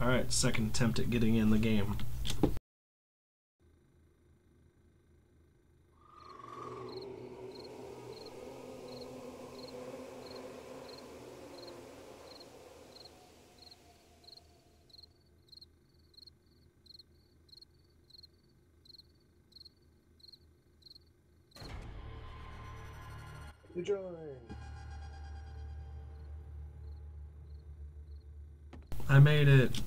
Alright, second attempt at getting in the game. You join. I made it.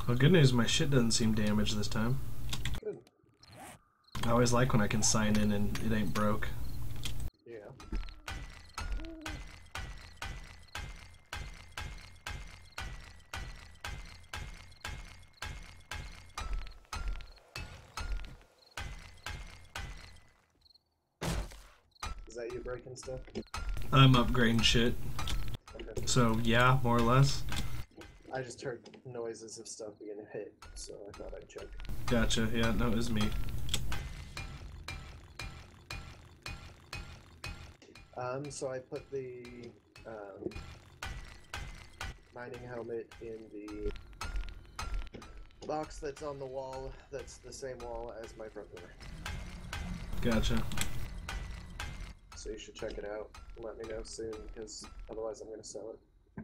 Well, good news, my shit doesn't seem damaged this time. Good. I always like when I can sign in and it ain't broke. Yeah. Is that you breaking stuff? I'm upgrading shit. Okay. So, yeah, more or less. I just heard noises of stuff being hit, so I thought I'd check. Gotcha, yeah, no, it was me. So I put the mining helmet in the box that's on the wall. That's the same wall as my front door. Gotcha. So you should check it out and let me know soon, because otherwise I'm going to sell it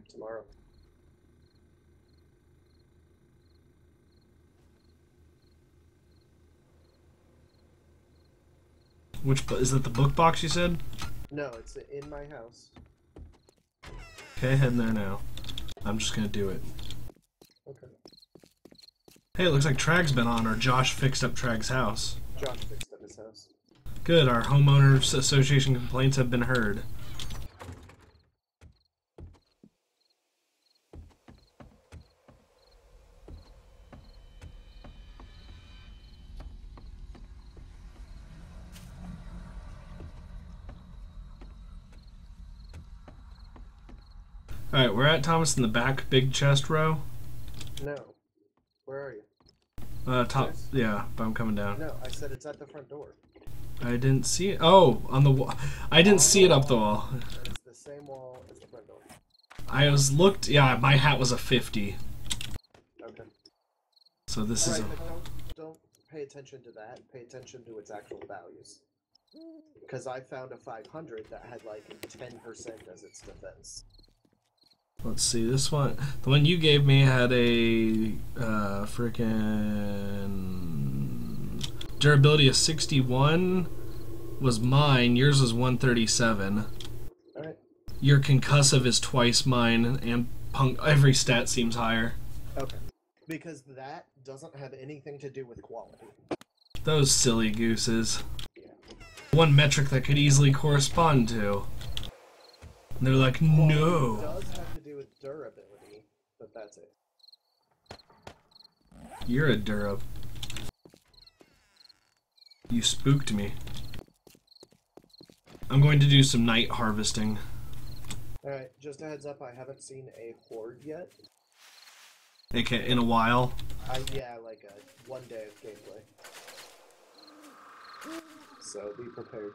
tomorrow. Is that the book box you said? No, it's in my house. Okay, heading there now. I'm just gonna do it. Okay. Hey, it looks like Trag's been on, or Josh fixed up Trag's house. Josh fixed up his house. Good, our homeowners association complaints have been heard. Alright, we're at Thomas in the back, big chest row. No. Where are you? Top, Yes. yeah, but I'm coming down. No, I said it's at the front door. I didn't see it. Oh, on the wall. I didn't see it up the wall. It's the same wall as the front door. I was looked, yeah, my hat was a 50. Okay. So this is Right, a... but don't pay attention to that. Pay attention to its actual values. Because I found a 500 that had like 10% as its defense. Let's see, this one, the one you gave me had a freaking durability of 61 was mine. Yours was 137. Alright. Your concussive is twice mine, and every stat seems higher. Okay. Because that doesn't have anything to do with quality. Those silly gooses. Yeah. One metric that could easily correspond to. And they're like, Quality no. does have to do with durability, but that's it. You're a Durab. You spooked me. I'm going to do some night harvesting. Alright, just a heads up, I haven't seen a horde yet. Okay, in a while. Yeah, like a 1 day of gameplay. So be prepared.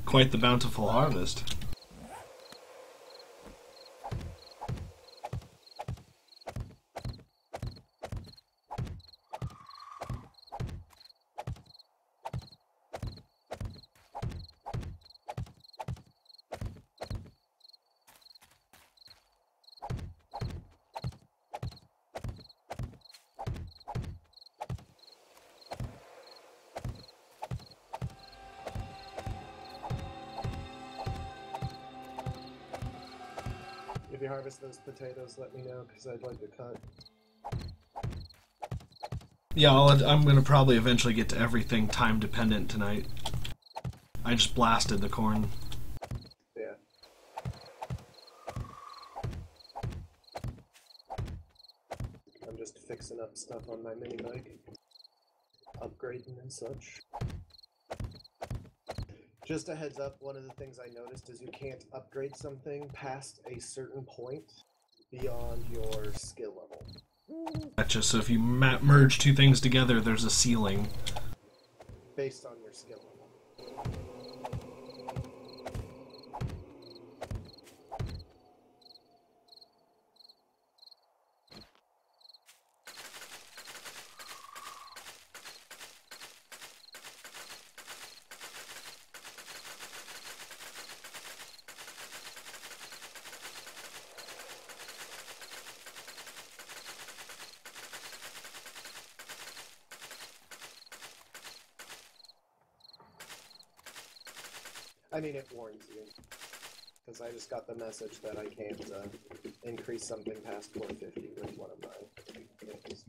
Quite the bountiful harvest. If you harvest those potatoes, let me know, because I'd like to cut. Yeah, I'm gonna probably eventually get to everything time dependent tonight. I just blasted the corn. Yeah. I'm just fixing up stuff on my mini bike. Upgrading and such. Just a heads up, one of the things I noticed is you can't upgrade something past a certain point beyond your skill level. Gotcha, so if you merge two things together, there's a ceiling. Based on your skill level. I mean, it warns you. Because I just got the message that I can't increase something past 450 with one of my things.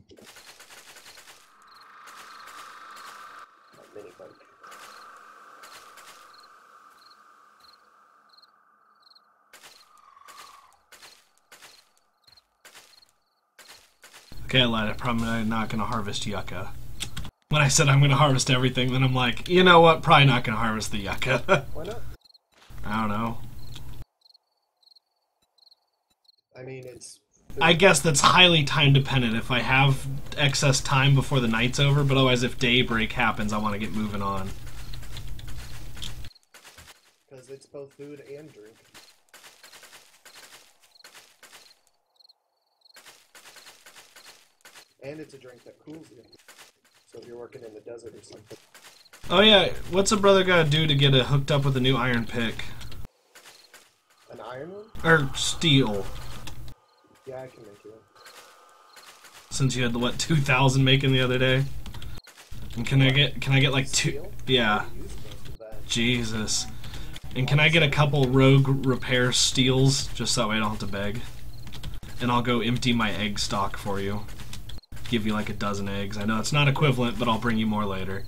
My mini bike. Okay, I lied. I'm probably not gonna harvest yucca. When I said I'm gonna harvest everything, then I'm like, you know what? Probably not gonna harvest the yucca. Why not? I don't know. I mean, it's... I guess that's highly time dependent. If I have excess time before the night's over, but otherwise if daybreak happens, I want to get moving on. Because it's both food and drink. And it's a drink that cools you. So if you're working in the desert or something. Oh yeah, what's a brother gotta do to get hooked up with a new iron pick? An iron one? Or steel. Yeah, I can make you one. Since you had the, what, 2,000 making the other day? And can I get like two? Steel? Yeah. I use most of that. Jesus. And can I get a couple rogue repair steels, just so that way I don't have to beg? And I'll go empty my egg stock for you. Give you like a dozen eggs. I know it's not equivalent, but I'll bring you more later.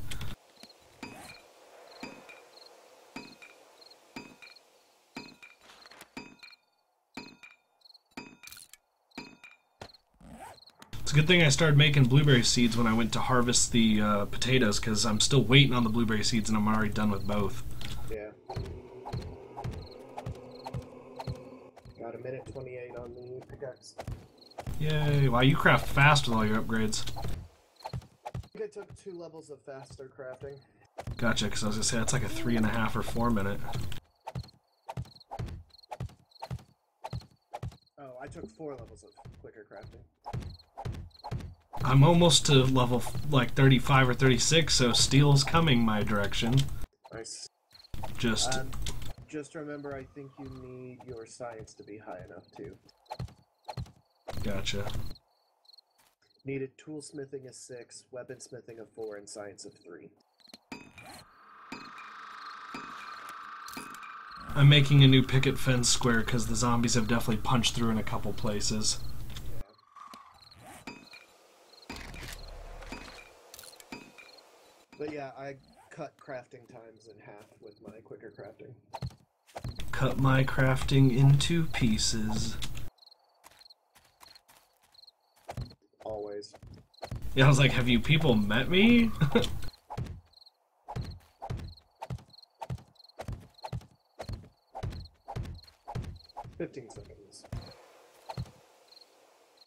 It's a good thing I started making blueberry seeds when I went to harvest the potatoes, because I'm still waiting on the blueberry seeds and I'm already done with both. Yeah. Got a minute 28 on the pickaxe. Yay. Wow, you craft fast with all your upgrades. I think I took 2 levels of faster crafting. Gotcha, because I was going to say that's like a 3.5 or 4 minute. Oh, I took 4 levels of quicker crafting. I'm almost to level like 35 or 36, so steel's coming my direction. Nice. Just remember, I think you need your science to be high enough too. Gotcha. Needed toolsmithing a 6, weaponsmithing a 4, and science of 3. I'm making a new picket fence square because the zombies have definitely punched through in a couple places. But yeah, I cut crafting times in half with my quicker crafting. Cut my crafting into pieces. Always. Yeah, I was like, have you people met me? 15 seconds.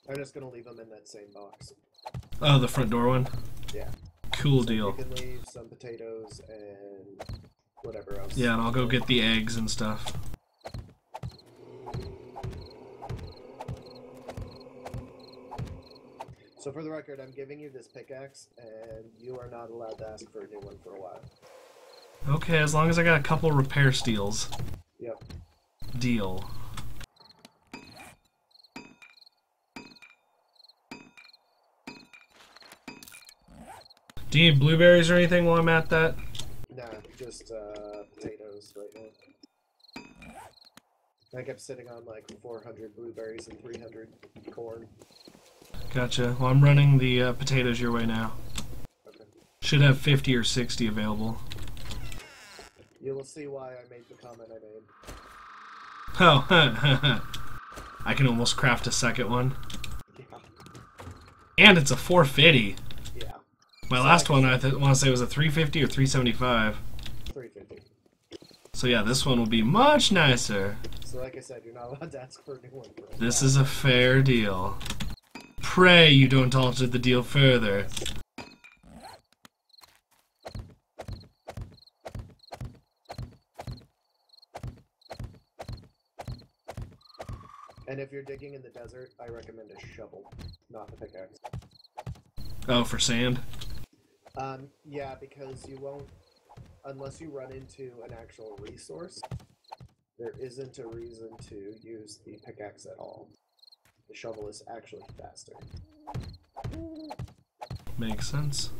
I'm just gonna leave them in that same box. Oh, the front door one? Yeah. Cool So deal. you can leave some potatoes and whatever else. Yeah, and I'll go get the eggs and stuff. So for the record, I'm giving you this pickaxe, and you are not allowed to ask for a new one for a while. Okay, as long as I got a couple repair steels. Yep. Deal. Do you need blueberries or anything while I'm at that? Nah, just potatoes right now. I kept sitting on like 400 blueberries and 300 corn. Gotcha. Well, I'm running the potatoes your way now. Okay. Should have 50 or 60 available. You will see why I made the comment I made. Oh, I can almost craft a second one. Yeah. And it's a 450. Yeah. My So last one, I want to say, was a 350 or 375. 350. So yeah, this one will be much nicer. So like I said, you're not allowed to ask for a new one. For This is a fair deal. Pray you don't alter the deal further. And if you're digging in the desert, I recommend a shovel, not the pickaxe. Oh, for sand? Yeah, because you won't, unless you run into an actual resource, there isn't a reason to use the pickaxe at all. The shovel is actually faster. Makes sense.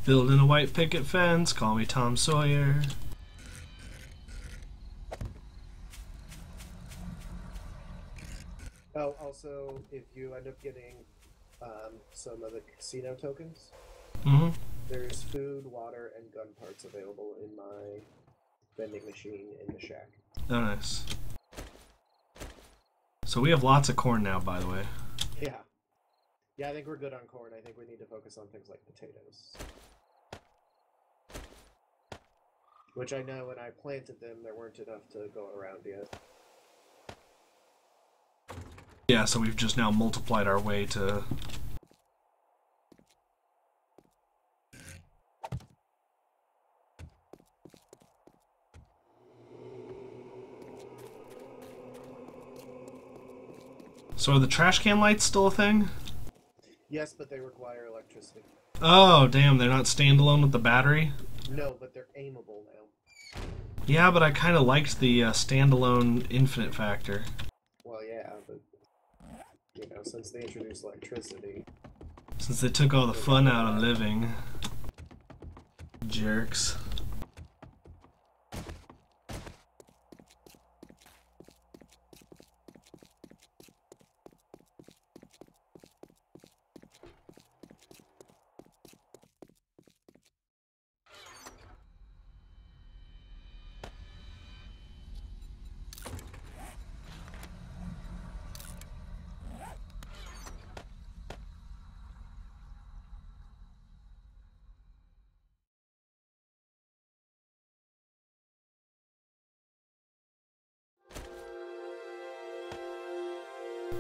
Building a white picket fence, call me Tom Sawyer. Oh, also, if you end up getting some of the casino tokens, there's food, water, and gun parts available in my vending machine in the shack. Oh, nice. So we have lots of corn now, by the way. Yeah. Yeah, I think we're good on corn. I think we need to focus on things like potatoes. Which I know when I planted them, there weren't enough to go around yet. Yeah, so we've just now multiplied our way to... So are the trash can lights still a thing? Yes, but they require electricity. Oh, damn, they're not standalone with the battery? No, but they're aimable now. Yeah, but I kind of liked the standalone infinite factor. Well, yeah, but, you know, since they introduced electricity... Since they took all the fun out of living. Jerks.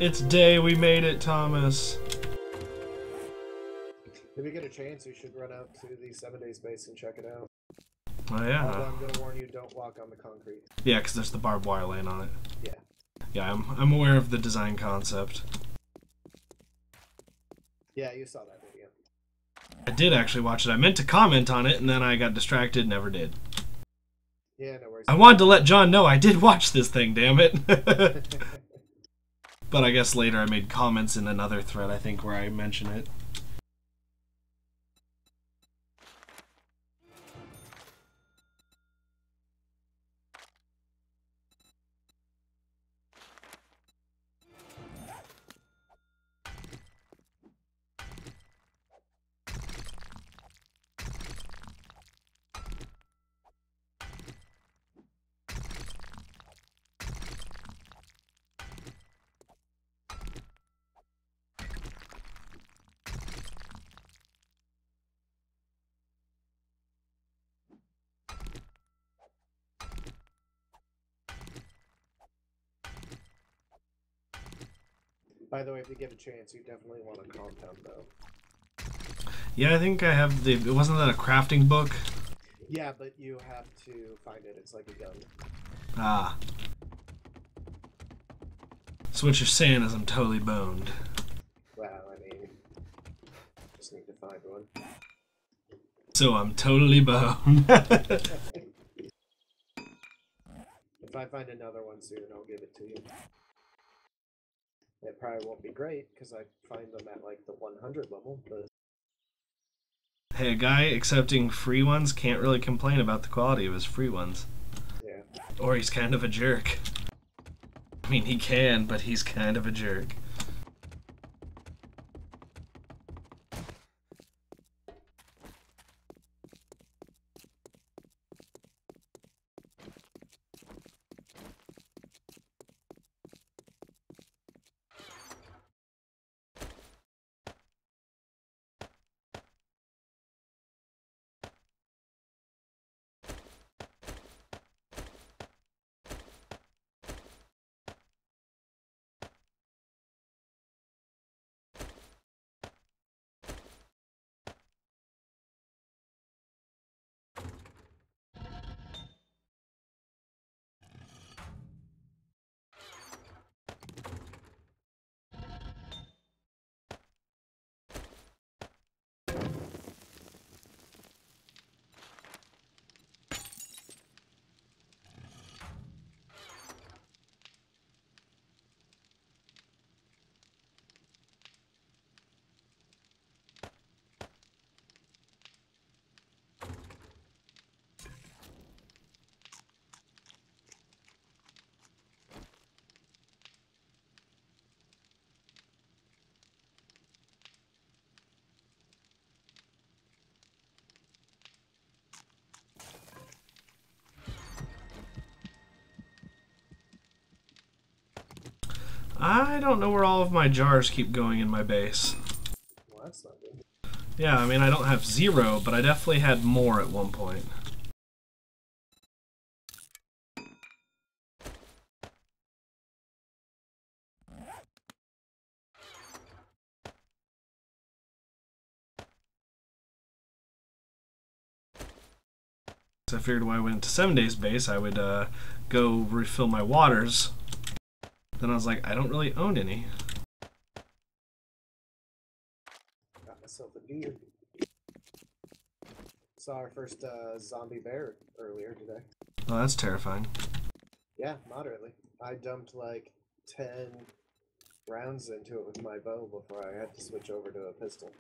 It's day, we made it, Thomas. If you get a chance, you should run out to the 7 Days base and check it out. Oh yeah. Although I'm gonna warn you, don't walk on the concrete. Yeah, because there's the barbed wire laying on it. Yeah. Yeah, I'm aware of the design concept. Yeah, you saw that video. I did actually watch it. I meant to comment on it, and then I got distracted, never did. Yeah, no worries. I wanted to let John know I did watch this thing, damn it. But I guess later I made comments in another thread, I think, where I mention it. By the way, if you get a chance, you definitely want a compound bow. Yeah, I think I have the... Wasn't that a crafting book? Yeah, but you have to find it. It's like a gun. Ah. So what you're saying is I'm totally boned. Well, I mean, just need to find one. So I'm totally boned. If I find another one soon, I'll give it to you. It probably won't be great, because I find them at like the 100 level, but... Hey, a guy accepting free ones can't really complain about the quality of his free ones. Yeah. Or he's kind of a jerk. I mean, he can, but he's kind of a jerk. I don't know where all of my jars keep going in my base. Well, that's not good. Yeah, I mean, I don't have 0, but I definitely had more at one point. So I figured when I went to 7 days base, I would go refill my waters. Then I was like, I don't really own any. Got myself a deer. Saw our first zombie bear earlier today. Oh, that's terrifying. Yeah, moderately. I dumped like 10 rounds into it with my bow before I had to switch over to a pistol.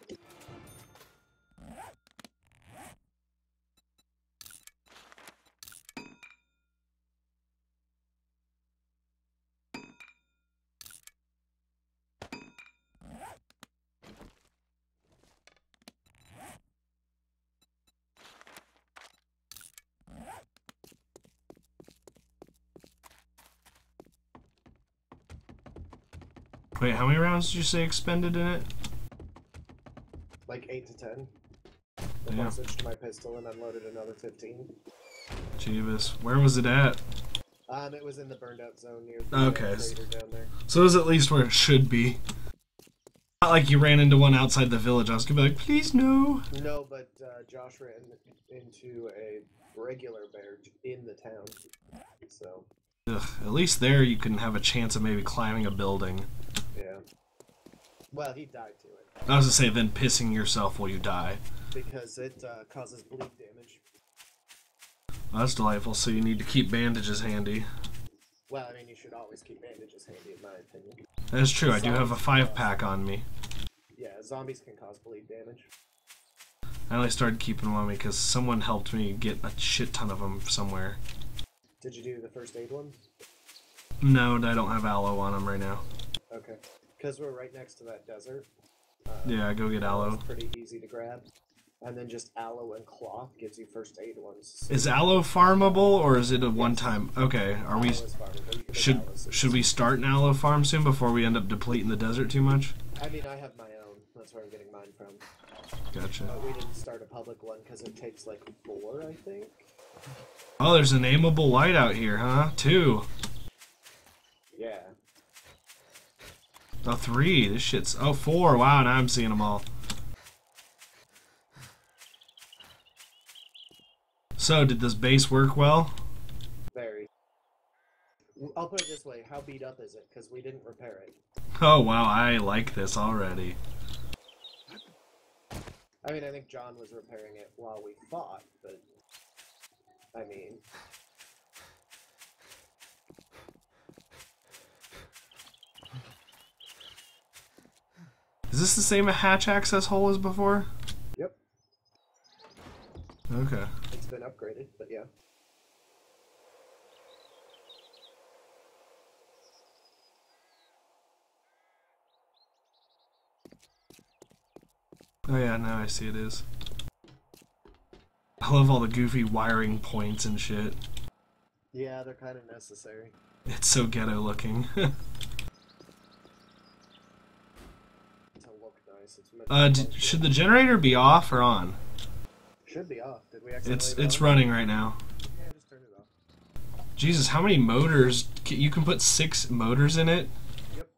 Wait, how many rounds did you say expended in it? Like 8 to 10. Then Yeah. I switched to my pistol and unloaded another 15. Jeebus. Where was it at? It was in the burned out zone near the Okay. crater down there. So it was at least where it should be. Not like you ran into one outside the village. I was gonna be like, please no. No, but Josh ran into a regular bear in the town. So, Ugh, at least there you can have a chance of maybe climbing a building. yeah. Well, he died to it. I was gonna say, then pissing yourself while you die. Because it causes bleed damage. Well, that's delightful, so you need to keep bandages handy. Well, I mean, you should always keep bandages handy, in my opinion. That's true, I do have a 5-pack on me. Yeah, zombies can cause bleed damage. I only started keeping them on me because someone helped me get a shit ton of them somewhere. Did you do the first aid one? No, I don't have aloe on them right now. Okay. Because we're right next to that desert. Yeah, go get aloe. It's pretty easy to grab. And then just aloe and cloth gives you first aid ones. So Is aloe farmable or is it a one-time? Okay, are we? aloe is farmable. You can make Should aloe seeds. should we start an aloe farm soon before we end up depleting the desert too much? I mean, I have my own. That's where I'm getting mine from. Gotcha. But we didn't start a public one because it takes like 4, I think. Oh, there's an aimable light out here, huh? 2. Yeah. Oh, 3. This shit's... Oh, 4. Wow, now I'm seeing them all. So, did this base work well? Very. I'll put it this way, how beat up is it? Because we didn't repair it. Oh, wow, I like this already. I mean, I think John was repairing it while we fought, but... I mean... Is this the same hatch access hole as before? Yep. Okay. It's been upgraded, but yeah. Oh yeah, now I see it is. I love all the goofy wiring points and shit. Yeah, they're kind of necessary. It's so ghetto looking. To look nice. It's meant to function. Should the generator be off or on? Should be off. Did we accidentally It's running right now. Yeah, just turn it off. Jesus, how many motors? You can put 6 motors in it? Yep.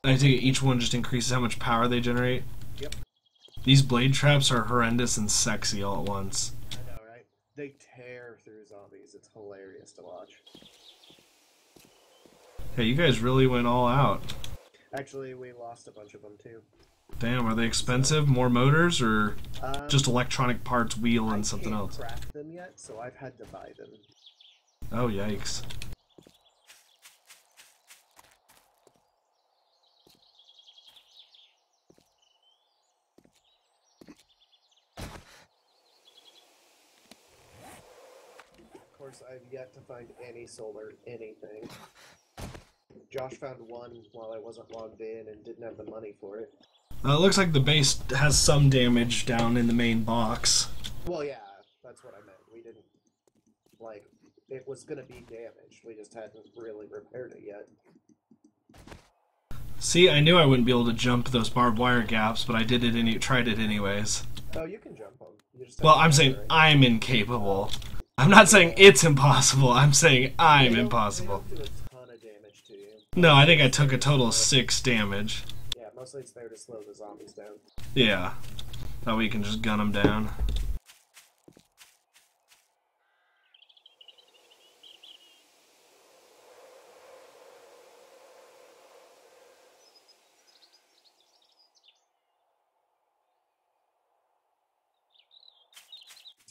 I think each one just increases how much power they generate? Yep. These blade traps are horrendous and sexy all at once. I know, right? They tear through zombies. It's hilarious to watch. Hey, you guys really went all out. Actually, we lost a bunch of them too. Damn, are they expensive? More motors or just Um, electronic parts, wheel, and something I else? can't craft them yet, so I've had to buy them. Oh, yikes. Of course, I've yet to find any solar anything. Josh found one while I wasn't logged in and didn't have the money for it. It looks like the base has some damage down in the main box. Well, yeah, that's what I meant. We didn't, like, it was gonna be damaged. We just hadn't really repaired it yet. See, I knew I wouldn't be able to jump those barbed wire gaps, but I tried it anyways. Oh, you can jump them. You just have Well, to I'm remember saying it. I'm incapable. I'm not saying it's impossible, I'm saying I'm They don't- impossible. They don't do a ton of damage to you. No, I think I took a total of 6 damage. Yeah, mostly it's there to slow the zombies down. Yeah. That way you can just gun them down.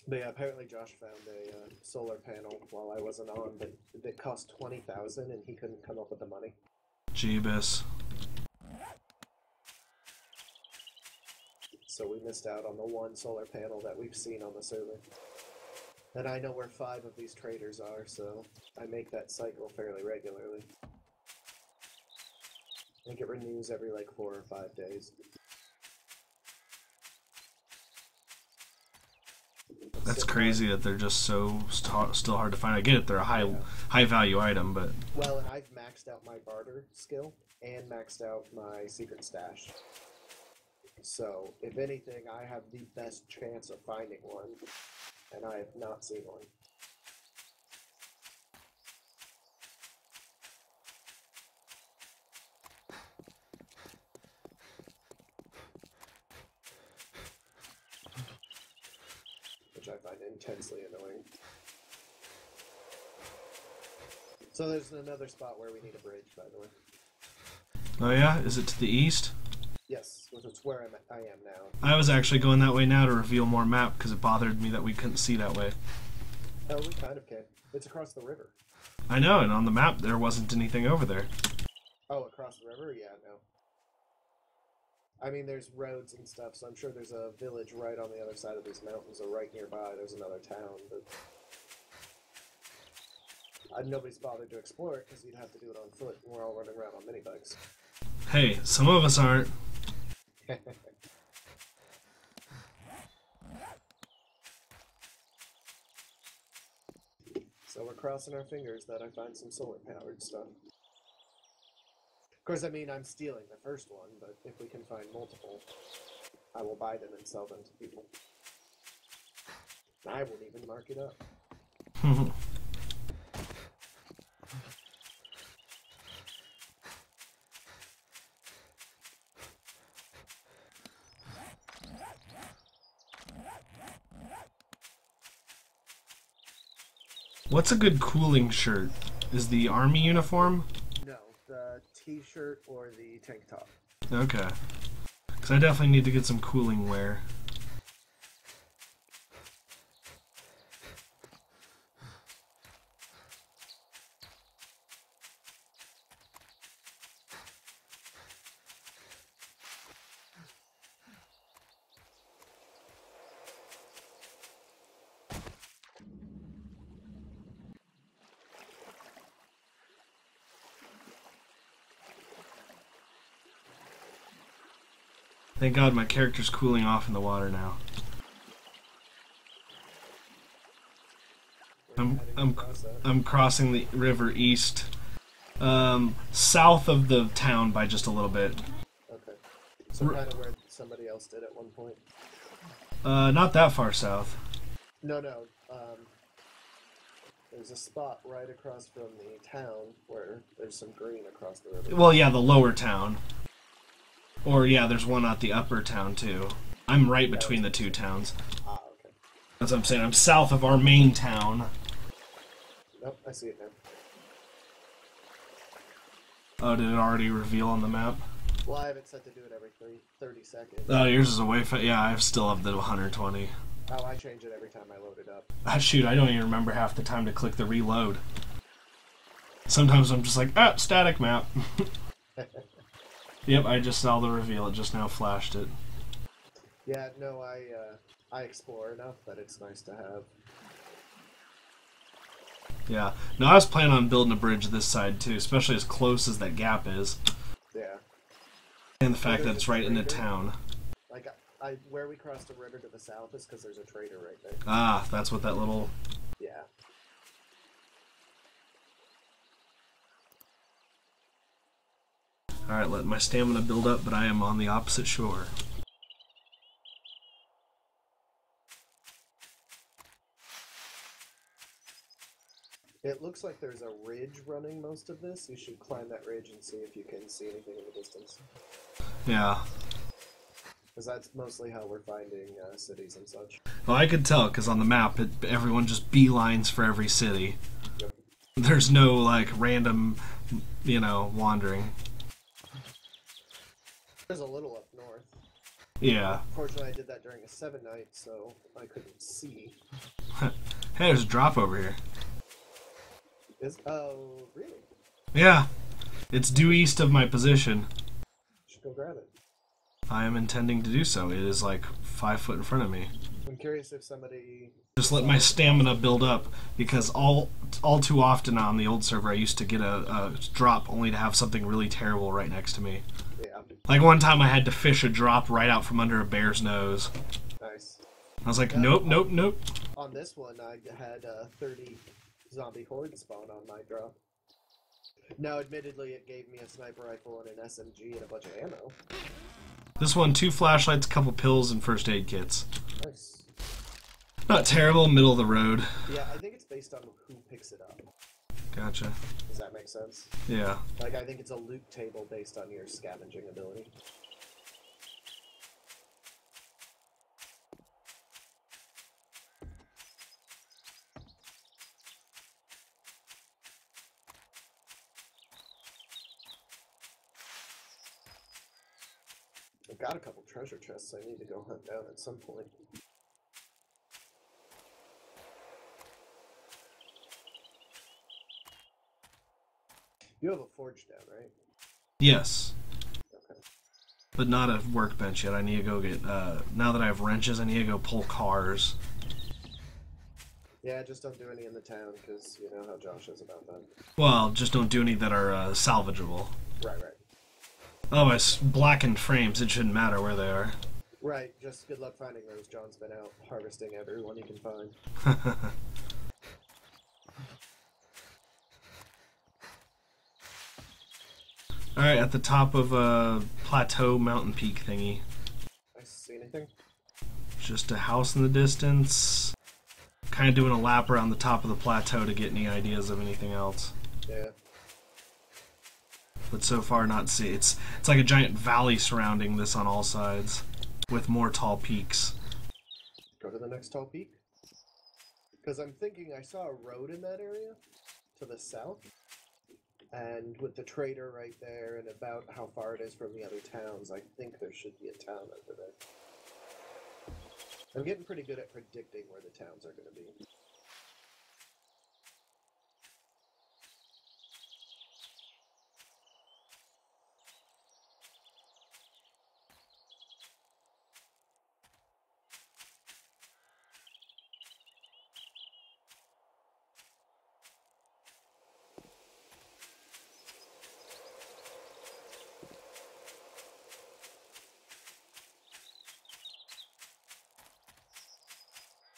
But yeah, apparently Josh found a solar panel while I wasn't on, but it cost 20,000 and he couldn't come up with the money. Jeebus. So we missed out on the one solar panel that we've seen on the server. And I know where 5 of these traders are, so I make that cycle fairly regularly. I think it renews every like 4 or 5 days. That's crazy that they're just so still hard to find. I get it, they're a high value item, but Well, and I've maxed out my barter skill and maxed out my secret stash. So, if anything, I have the best chance of finding one, and I have not seen one. Which I find intensely annoying. So there's another spot where we need a bridge, by the way. oh yeah, is it to the east? Yes, which is where I am now. I was actually going that way now to reveal more map because it bothered me that we couldn't see that way. Oh, we kind of can. It's across the river. I know, and on the map there wasn't anything over there. Oh, across the river? Yeah, no. I mean, there's roads and stuff, so I'm sure there's a village right on the other side of these mountains, or right nearby. There's another town, but nobody's bothered to explore it because you'd have to do it on foot, and we're all running around on mini bikes. Hey, some of us aren't. So we're crossing our fingers that I find some solar-powered stuff. Of course, I mean, I'm stealing the first one, but if we can find multiple, I will buy them and sell them to people. I won't even mark it up. What's a good cooling shirt? Is the army uniform? No, the t-shirt or the tank top. Okay. Because I definitely need to get some cooling wear. Thank God my character's cooling off in the water now. I'm crossing the river east, south of the town by just a little bit. Okay. So kind of where somebody else did at one point. Not that far south. No. There's a spot right across from the town where there's some green across the river. Well, yeah, the lower town. Or, yeah, there's one at the upper town, too. I'm right between the two towns. Ah, okay. That's what I'm saying. I'm south of our main town. Nope, I see it now. Oh, did it already reveal on the map? Well, I have it set to do it every 30 seconds. Oh, yours is a way yeah, I still have the 120. Oh, I change it every time I load it up. Ah, shoot, I don't even remember half the time to click the reload. Sometimes I'm just like, ah, static map. Yep, I just saw the reveal. It just now flashed it. Yeah, no, I explore enough that it's nice to have. Yeah. No, I was planning on building a bridge this side, too, especially as close as that gap is. Yeah. And the fact that it's right in the town. Like, where we crossed the river to the south is because there's a trader right there. Ah, that's what that little... Yeah. Alright, let my stamina build up, but I am on the opposite shore. It looks like there's a ridge running most of this. You should climb that ridge and see if you can see anything in the distance. Yeah. Because that's mostly how we're finding cities and such. Well, I could tell, because on the map, everyone just beelines for every city. Yep. There's no, like, random, you know, wandering. There's a little up north. Yeah. Fortunately, I did that during a 7 night, so I couldn't see. Hey, there's a drop over here. Oh, really? Yeah. It's due east of my position. Should go grab it. I am intending to do so. It is like 5 foot in front of me. I'm curious if somebody... Just let my stamina build up, because all too often on the old server I used to get a drop only to have something really terrible right next to me. Yeah. Like one time I had to fish a drop right out from under a bear's nose. Nice. I was like, Yeah, nope. On this one, I had 30 zombie horde spawn on my drop. Now, admittedly, it gave me a sniper rifle and an SMG and a bunch of ammo. This one, 2 flashlights, a couple pills, and first aid kits. Nice. Not terrible, middle of the road. Yeah, I think it's based on who picks it up. Gotcha. Does that make sense? Yeah. Like, I think it's a loot table based on your scavenging ability. I've got a couple treasure chests I need to go hunt down at some point. You have a forge down, right? Yes. Okay. But not a workbench yet. I need to go get, now that I have wrenches, I need to go pull cars. Yeah, just don't do any in the town, because you know how Josh is about that. Well, just don't do any that are salvageable. Right. Otherwise, blackened frames, it shouldn't matter where they are. Right, just good luck finding those. John's been out harvesting everyone he can find. Alright, at the top of a plateau mountain peak thingy. I see anything? Just a house in the distance. Kind of doing a lap around the top of the plateau to get any ideas of anything else. Yeah. But so far not see. It's like a giant valley surrounding this on all sides, with more tall peaks. Go to the next tall peak. Because I'm thinking I saw a road in that area to the south, and with the trader right there and about how far it is from the other towns, I think there should be a town over there. I'm getting pretty good at predicting where the towns are going to be.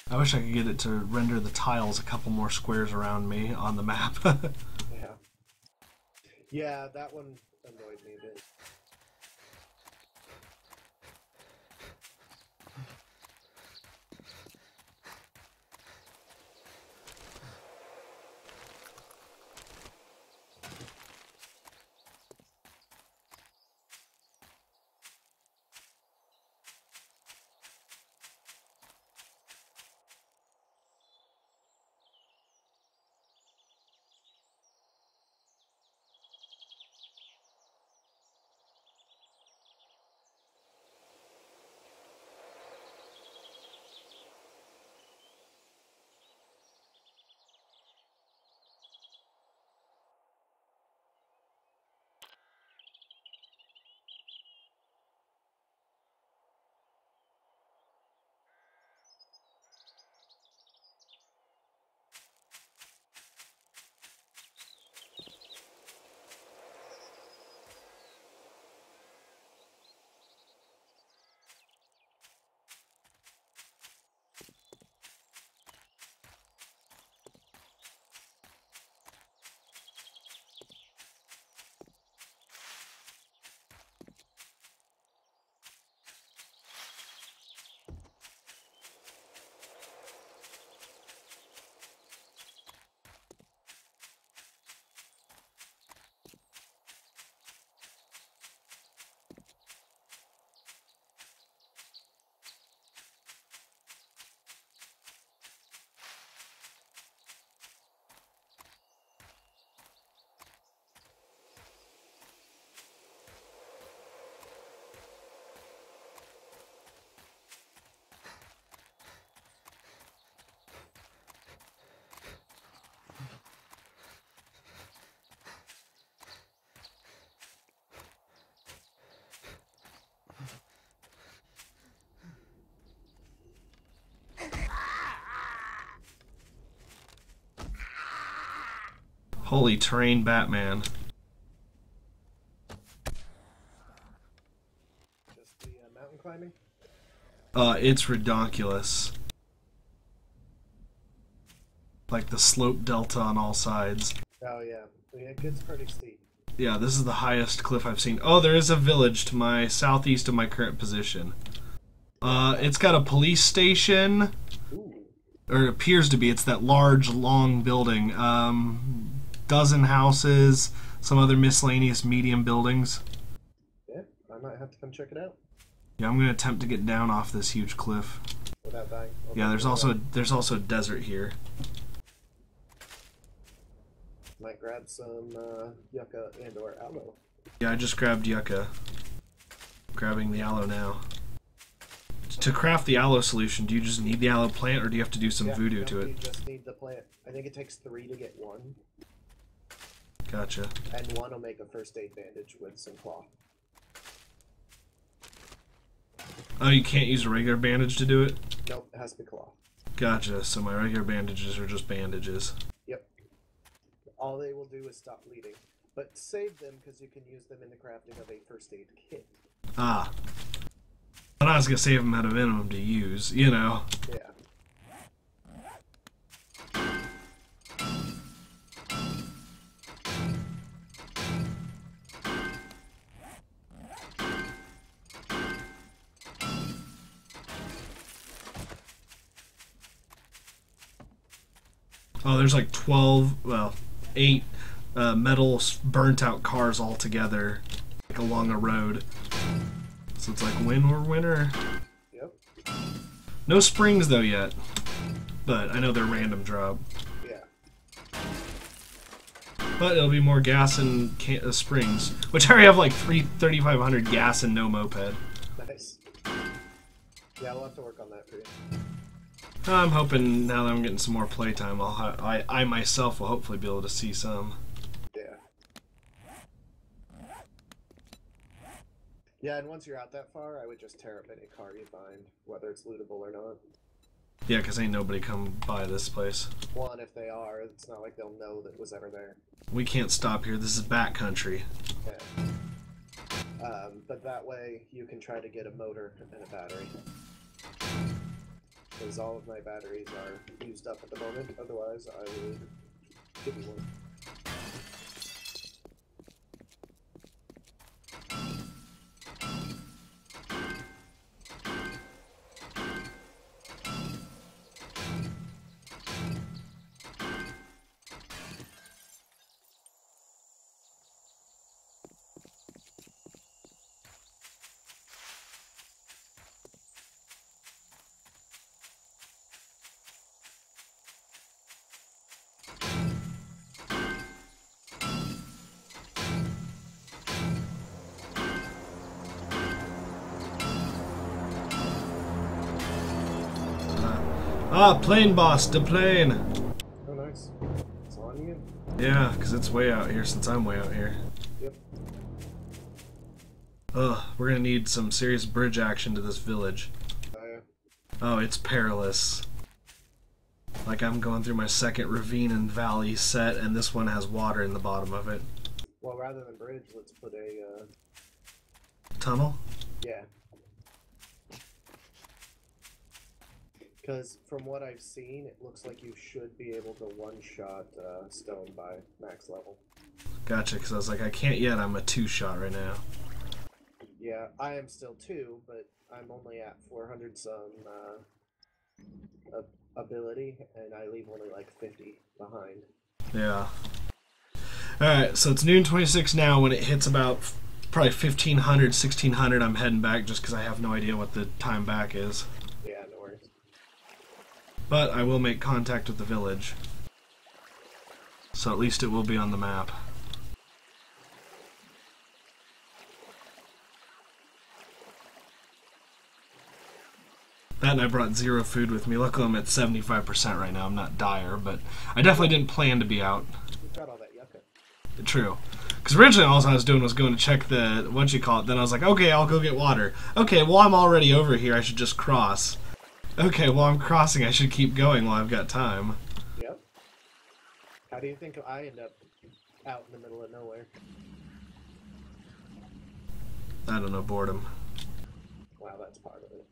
I wish I could get it to render the tiles a couple more squares around me on the map. Yeah. Yeah, that one annoyed me a bit. Holy terrain Batman. Just the mountain climbing? It's redonkulous. Like the slope delta on all sides. Oh yeah, it gets pretty steep. Yeah, this is the highest cliff I've seen. Oh, there is a village to my southeast of my current position. It's got a police station. Ooh. Or it appears to be. It's that large, long building. Dozen houses, some other miscellaneous medium buildings. Yeah, I might have to come check it out. Yeah, I'm gonna attempt to get down off this huge cliff. Without dying. Yeah, there's also desert here. Might grab some yucca and or aloe. Yeah, I just grabbed yucca. Grabbing the aloe now. To craft the aloe solution, do you just need the aloe plant, or do you have to do some voodoo to it? You just need the plant. I think it takes 3 to get 1. Gotcha. And 1 will make a first aid bandage with some cloth. Oh, you can't use a regular bandage to do it? Nope, it has to be cloth. Gotcha, so my regular bandages are just bandages. Yep. All they will do is stop bleeding. But save them because you can use them in the crafting of a first aid kit. Ah. But I was gonna save them at a minimum to use, you know. Yeah. Oh, there's like 12, well, 8 metal burnt out cars all together, like along a road. So it's like win or winner. Yep. No springs though yet. but I know they're random drop. Yeah. But it'll be more gas and springs, which I already have like 3,500 gas and no moped. Nice. Yeah, we'll have to work on that for you. I'm hoping now that I'm getting some more playtime, I myself will hopefully be able to see some. Yeah. Yeah, and once you're out that far, I would just tear up any car you find, whether it's lootable or not. Yeah, because ain't nobody come by this place. Well, and if they are, it's not like they'll know that it was ever there. We can't stop here. This is backcountry. Yeah. But that way, you can try to get a motor and a battery. Because all of my batteries are used up at the moment, otherwise I would give you one. Plane boss, the plane! Oh, nice. It's on you? Yeah, because it's way out here since I'm way out here. Yep. Ugh, we're gonna need some serious bridge action to this village. Oh, yeah. Oh, it's perilous. Like I'm going through my second ravine and valley set, and this one has water in the bottom of it. Well, rather than bridge, let's put a, Tunnel? yeah. Because from what I've seen, it looks like you should be able to one-shot stone by max level. Gotcha, because I was like, I can't yet, I'm a 2-shot right now. Yeah, I am still 2, but I'm only at 400 some ability, and I leave only like 50 behind. Yeah. Alright, so it's noon 26 now. When it hits about probably 1500, 1600, I'm heading back just because I have no idea what the time back is. Yeah, no worries. But I will make contact with the village. So at least it will be on the map. That and I brought 0 food with me. Luckily I'm at 75% right now. I'm not dire, but I definitely didn't plan to be out. You've got all that yucca. True. Because originally all I was doing was going to check the, then I was like, okay, I'll go get water. Okay, well I'm already over here, I should just cross. Okay, well I'm crossing, I should keep going while I've got time. Yep. How do you think I end up out in the middle of nowhere? I don't know, boredom. Wow, that's part of it.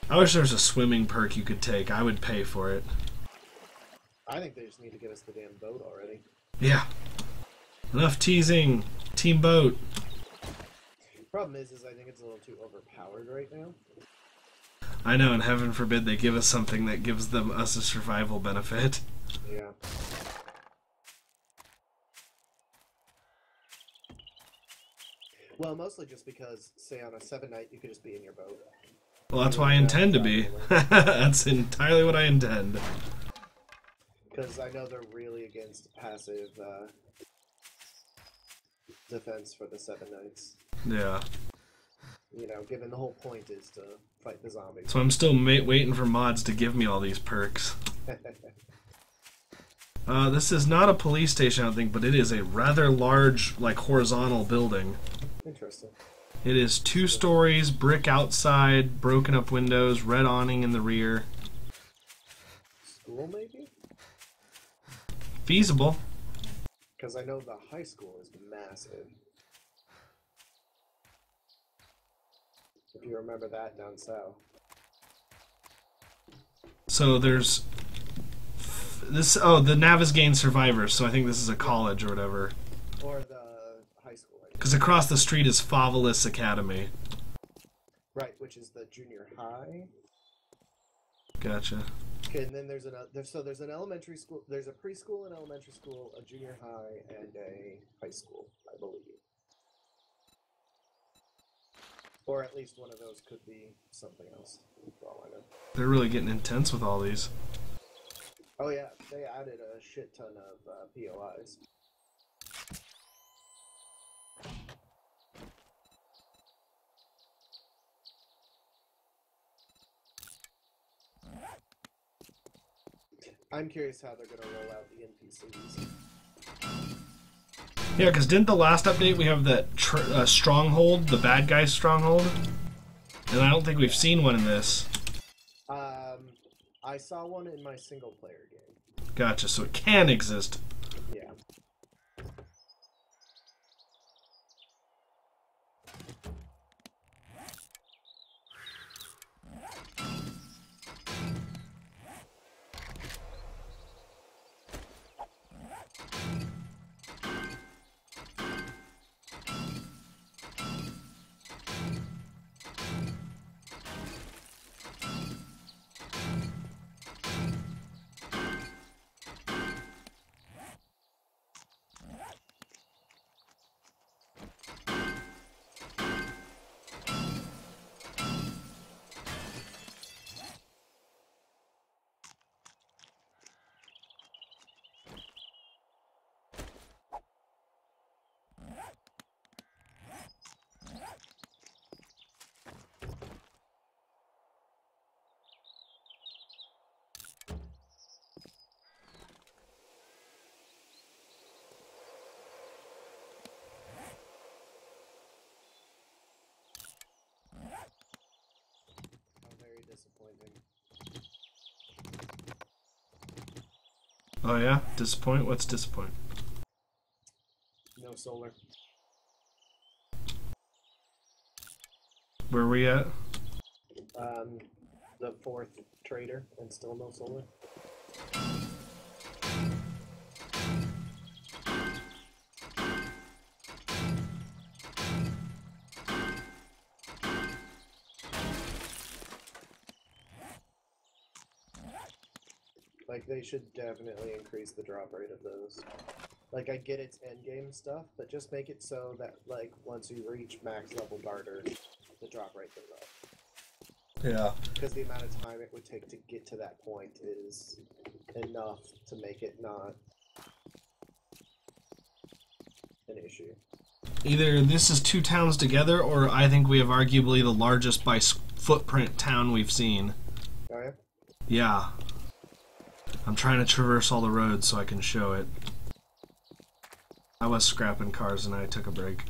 I wish there was a swimming perk you could take. I would pay for it. I think they just need to get us the damn boat already. Yeah. Enough teasing. Team boat. Problem is I think it's a little too overpowered right now. I know, and heaven forbid they give us something that gives us a survival benefit. Yeah. Well, mostly just because, say, on a 7-night, you could just be in your boat. Well, that's why I intend to be. That's entirely what I intend. Because I know they're really against passive defense for the 7 nights. Yeah. You know, given the whole point is to fight the zombies. So I'm still waiting for mods to give me all these perks. This is not a police station, I don't think, but it is a rather large, like, horizontal building. Interesting. It is 2 stories, brick outside, broken up windows, red awning in the rear. School, maybe? Feasible. Because I know the high school is massive. If you remember that down south. So there's this. Oh, the Navezgane Survivors. So I think this is a college or whatever. Or the high school. Because across the street is Favolis Academy. Right, which is the junior high. Gotcha. Okay, and then there's an elementary school. There's a preschool, an elementary school, a junior high, and a high school, I believe. Or at least one of those could be something else, for all I know. They're really getting intense with all these. Oh yeah, they added a shit ton of POIs. I'm curious how they're going to roll out the NPCs. Yeah, because didn't the last update we have that stronghold, the bad guy stronghold? And I don't think we've seen one in this. I saw one in my single player game. Gotcha, so it can exist. Yeah. Very disappointing. Oh yeah? Disappoint? What's disappoint? No solar. Where are we at? The 4th trader and still no solar. Like, they should definitely increase the drop rate of those. Like, I get it's endgame stuff, but just make it so that, like, once you reach max level darter, the drop rate goes up. Yeah. Because the amount of time it would take to get to that point is enough to make it not an issue. Either this is two towns together, or I think we have arguably the largest by footprint town we've seen. Oh yeah? Yeah. I'm trying to traverse all the roads so I can show it. I was scrapping cars and I took a break.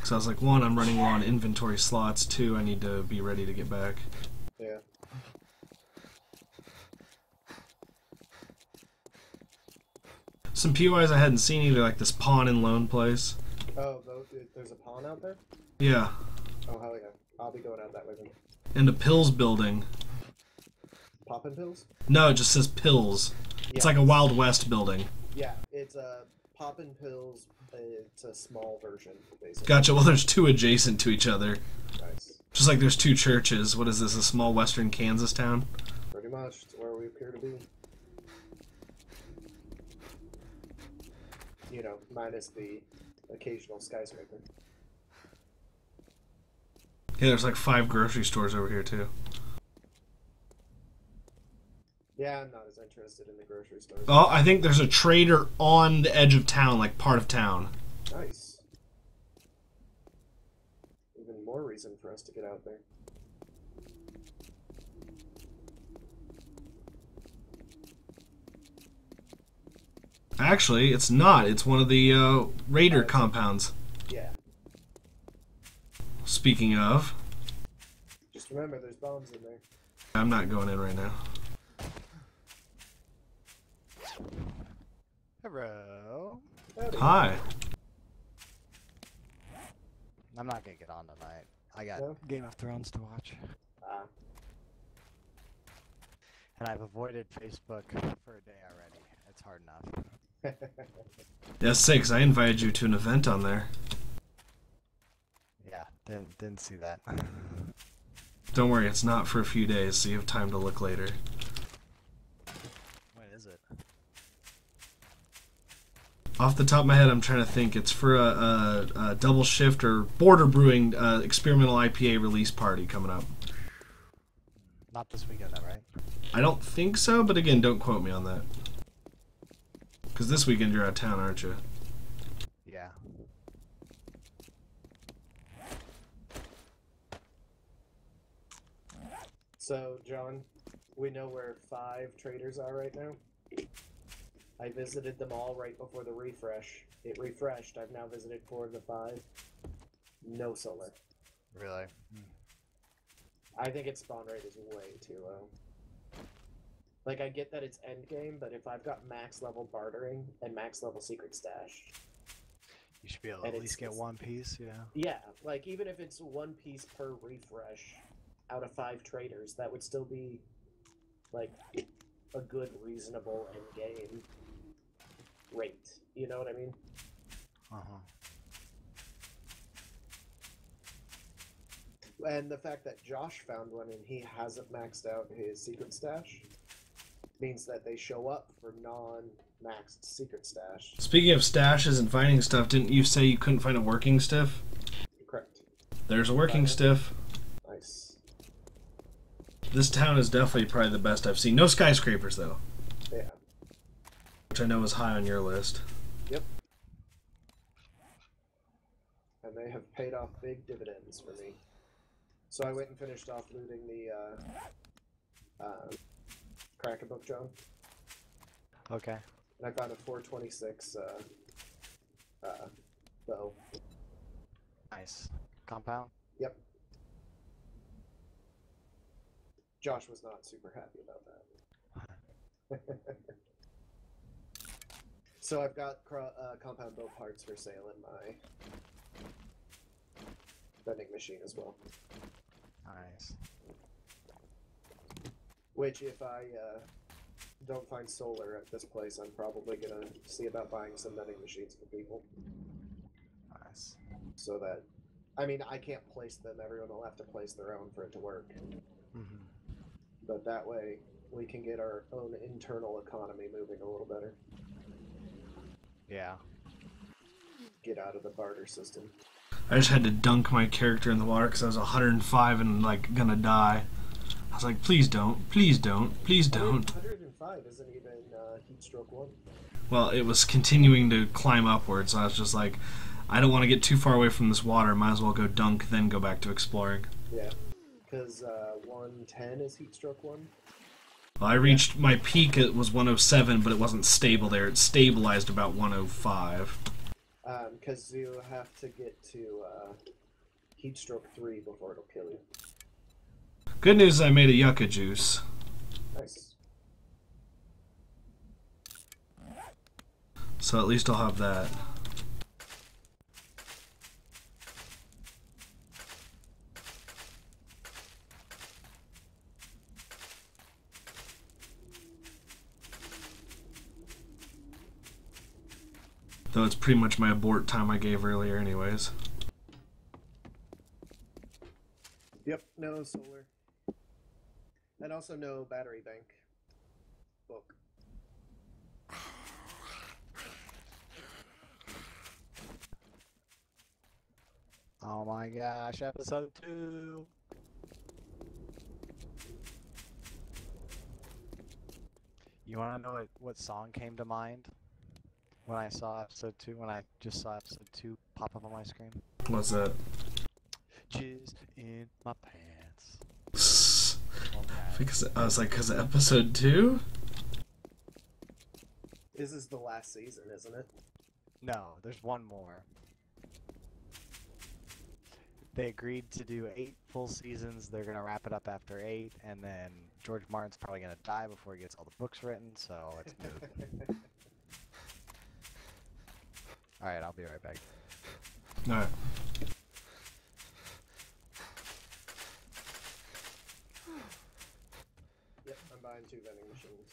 So I was like, 1, I'm running low on inventory slots. 2, I need to be ready to get back. Yeah. Some POIs I hadn't seen either, like this pawn and loan place. Oh, there's a pawn out there? Yeah. Oh, hell yeah. I'll be going out that way then. And a pills building. Poppin' pills? No, it just says pills. It's like a Wild West building. Yeah, it's a Poppin' pills. It's a small version, basically. Gotcha. Well, there's 2 adjacent to each other. Nice. Just like there's 2 churches. What is this, a small western Kansas town? Pretty much. It's where we appear to be. You know, minus the occasional skyscraper. Yeah, there's like 5 grocery stores over here, too. Yeah, I'm not as interested in the grocery stores. Oh, I think there's a trader on the edge of town, like part of town. Nice. Even more reason for us to get out there. Actually, it's not. It's one of the raider compounds. Yeah. Speaking of, Just remember, there's bombs in there. I'm not going in right now. Hello. Howdy. Hi. I'm not gonna get on tonight. I got No? Game of Thrones to watch. Ah. And I've avoided Facebook for a day already. It's hard enough. Yeah, say, 'cause I invited you to an event on there. Yeah, didn't see that. Don't worry, it's not for a few days, so you have time to look later. When is it? Off the top of my head, I'm trying to think. It's for a double shift or Border Brewing experimental IPA release party coming up. Not this weekend, though, right? I don't think so, but again, don't quote me on that. Because this weekend you're out of town, aren't you? Yeah. So, John, we know where 5 traders are right now. I visited them all right before the refresh. It refreshed. I've now visited 4 of the 5. No solar. Really? I think its spawn rate is way too low. Like, I get that it's endgame, but if I've got max level bartering and max level secret stash... You should be able to And at least get it's- one piece, yeah. Yeah, like, even if it's 1 piece per refresh out of 5 traders, that would still be, like, a good, reasonable endgame rate. You know what I mean? Uh-huh. And the fact that Josh found one and he hasn't maxed out his secret stash means that they show up for non-maxed secret stash. Speaking of stashes and finding stuff, didn't you say you couldn't find a working stiff? Correct. There's a working stiff. Nice. This town is definitely probably the best I've seen. No skyscrapers, though. Yeah. Which I know is high on your list. Yep. And they have paid off big dividends for me. So I went and finished off looting the Kraken book, John. Okay. And I found a 426 bow. Nice. Compound? Yep. Josh was not super happy about that. So I've got compound bow parts for sale in my vending machine as well. Nice. Which, if I don't find solar at this place, I'm probably gonna see about buying some vending machines for people. Nice. So that, I mean, I can't place them. Everyone will have to place their own for it to work. Mm-hmm. But that way, we can get our own internal economy moving a little better. Yeah. Get out of the barter system. I just had to dunk my character in the water because I was 105 and, like, gonna die. I was like, please don't, please don't, please don't. 105 isn't even heat stroke 1. Well, it was continuing to climb upwards, so I was just like, I don't want to get too far away from this water. Might as well go dunk, then go back to exploring. Yeah. Because 110 is heat stroke 1. Well, I reached my peak, it was 107, but it wasn't stable there. It stabilized about 105. Because you have to get to heat stroke 3 before it'll kill you. Good news is I made a yucca juice. Nice. So at least I'll have that. Though it's pretty much my abort time I gave earlier anyways. Yep, no solar. And also no battery bank book. Oh my gosh, episode 2! You wanna know what song came to mind when I saw episode 2, when I just saw episode 2 pop up on my screen? What's that? Jizz in my pants. I was like, because of episode 2? This is the last season, isn't it? No, there's one more. They agreed to do 8 full seasons. They're gonna wrap it up after 8, and then George Martin's probably gonna die before he gets all the books written, so it's moot. Alright, I'll be right back. Alright. Yep, I'm buying 2 vending machines.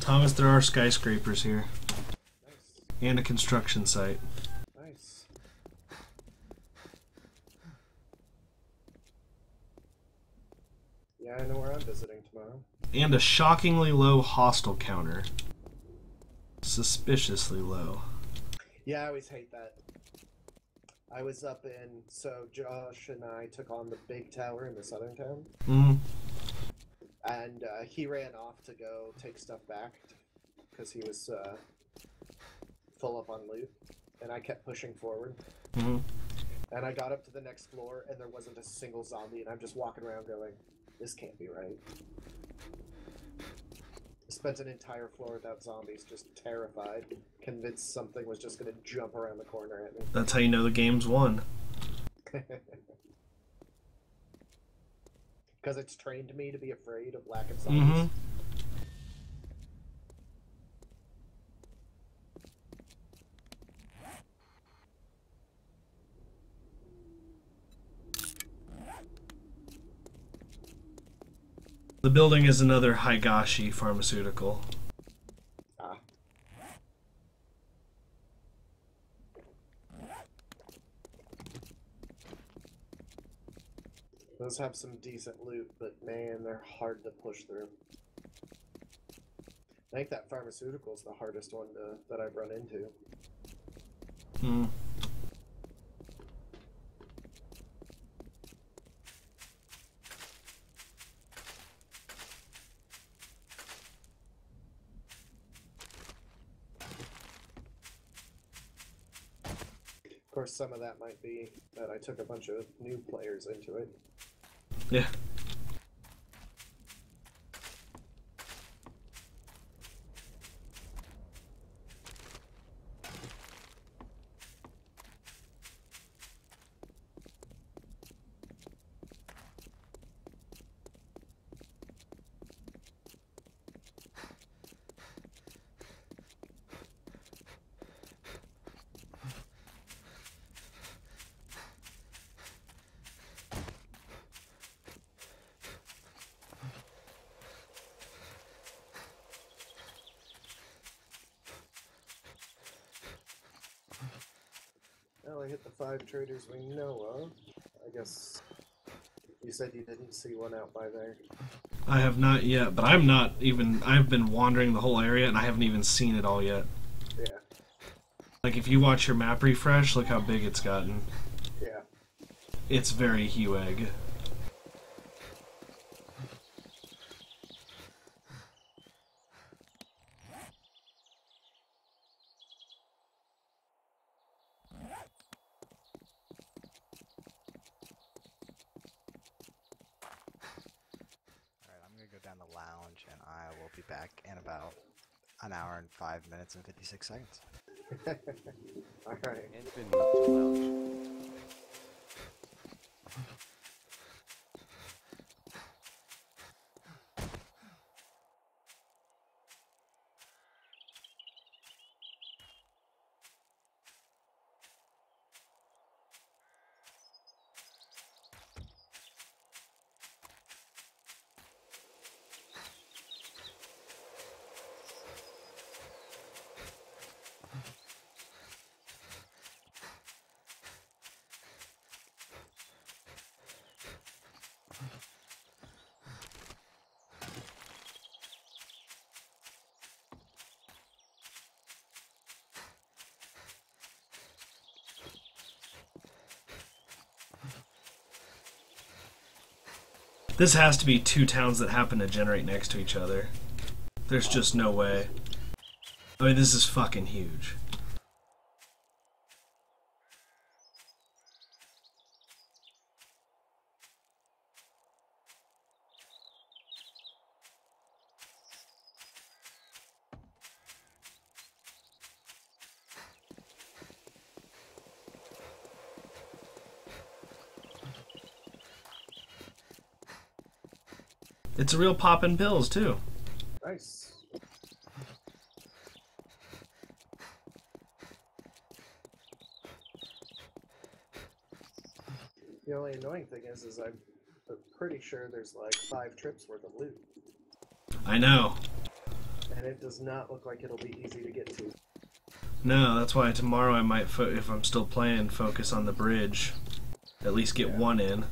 Thomas, there are skyscrapers here. Nice. And a construction site. Nice. Yeah, I know where I'm visiting tomorrow. And a shockingly low hostile counter. Suspiciously low. Yeah, I always hate that. I was up in, so Josh and I took on the big tower in the southern town, Mm. and he ran off to go take stuff back because he was full up on loot, and I kept pushing forward. Mm-hmm. And I got up to the next floor, and there wasn't a single zombie, and I'm just walking around going, this can't be right. Spent an entire floor without zombies, just terrified, convinced something was just going to jump around the corner at me. That's how you know the game's won. Because it's trained me to be afraid of lack of zombies. Mm-hmm. The building is another Higashi pharmaceutical. Ah. Those have some decent loot, but man, they're hard to push through. I think that pharmaceutical is the hardest one that I've run into. Hmm. Of course, some of that might be that I took a bunch of new players into it. Yeah. Well, I hit the 5 traders we know of. I guess you said you didn't see one out by there. I have not yet, but I'm not even... I've been wandering the whole area, and I haven't even seen it all yet. Yeah. Like, if you watch your map refresh, look how big it's gotten. Yeah. It's very Hewegg. Alright, I'm gonna go down the lounge and I will be back in about an hour and 5 minutes and 56 seconds. Alright. Infinite lounge. This has to be 2 towns that happen to generate next to each other. There's just no way. I mean, this is fucking huge. It's a real poppin' pills, too. Nice. The only annoying thing is I'm pretty sure there's like 5 trips worth of loot. I know. And it does not look like it'll be easy to get to. No, that's why tomorrow I might, if I'm still playing, focus on the bridge. At least get one in.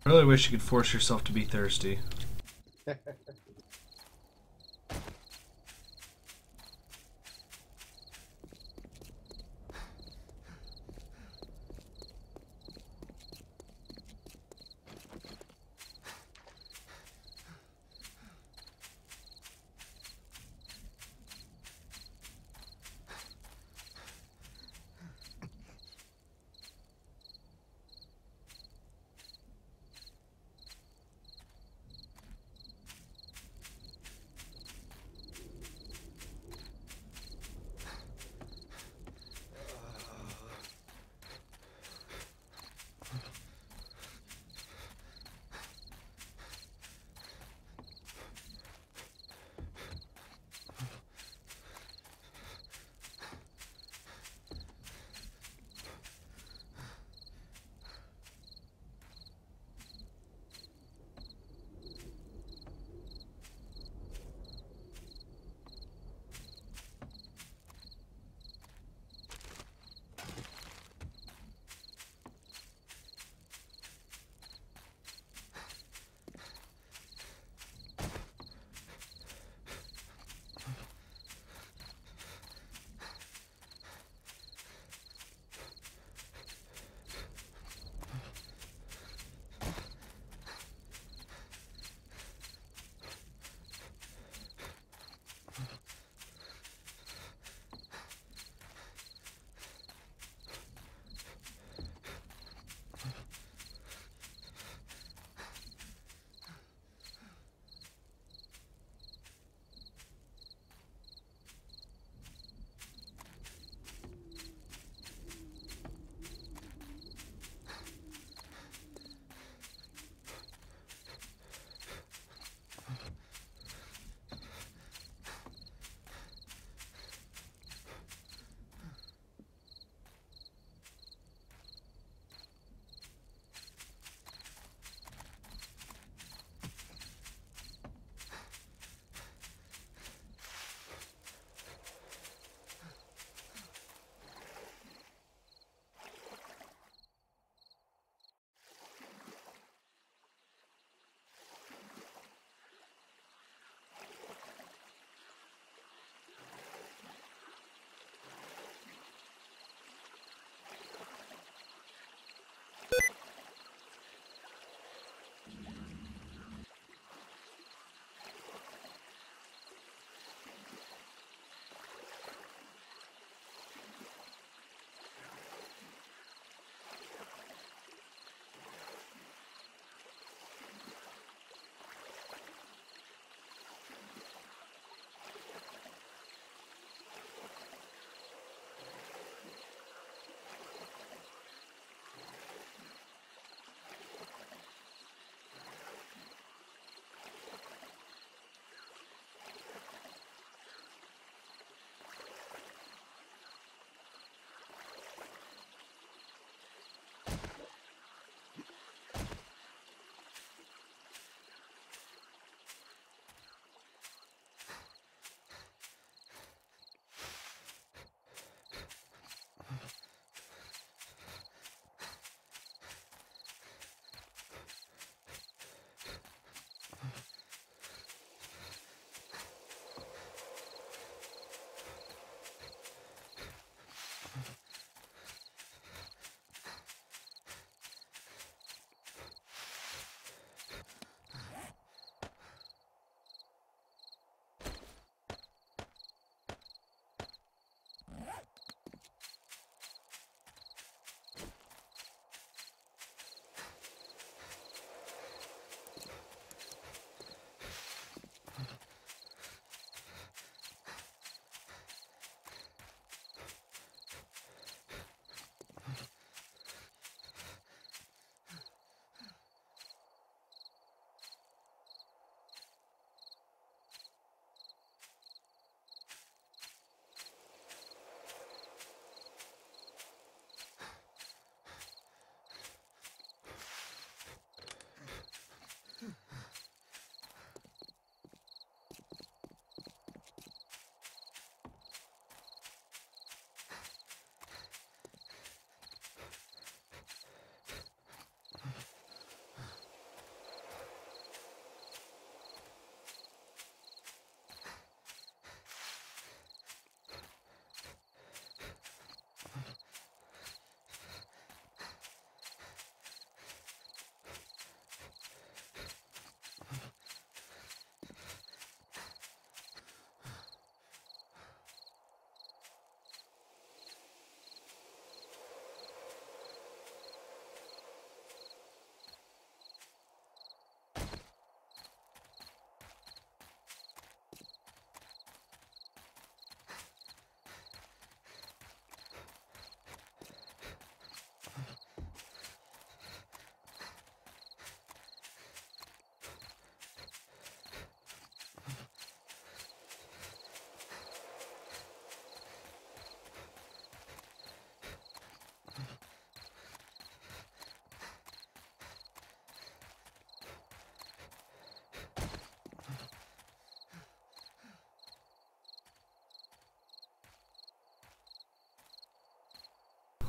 I really wish you could force yourself to be thirsty.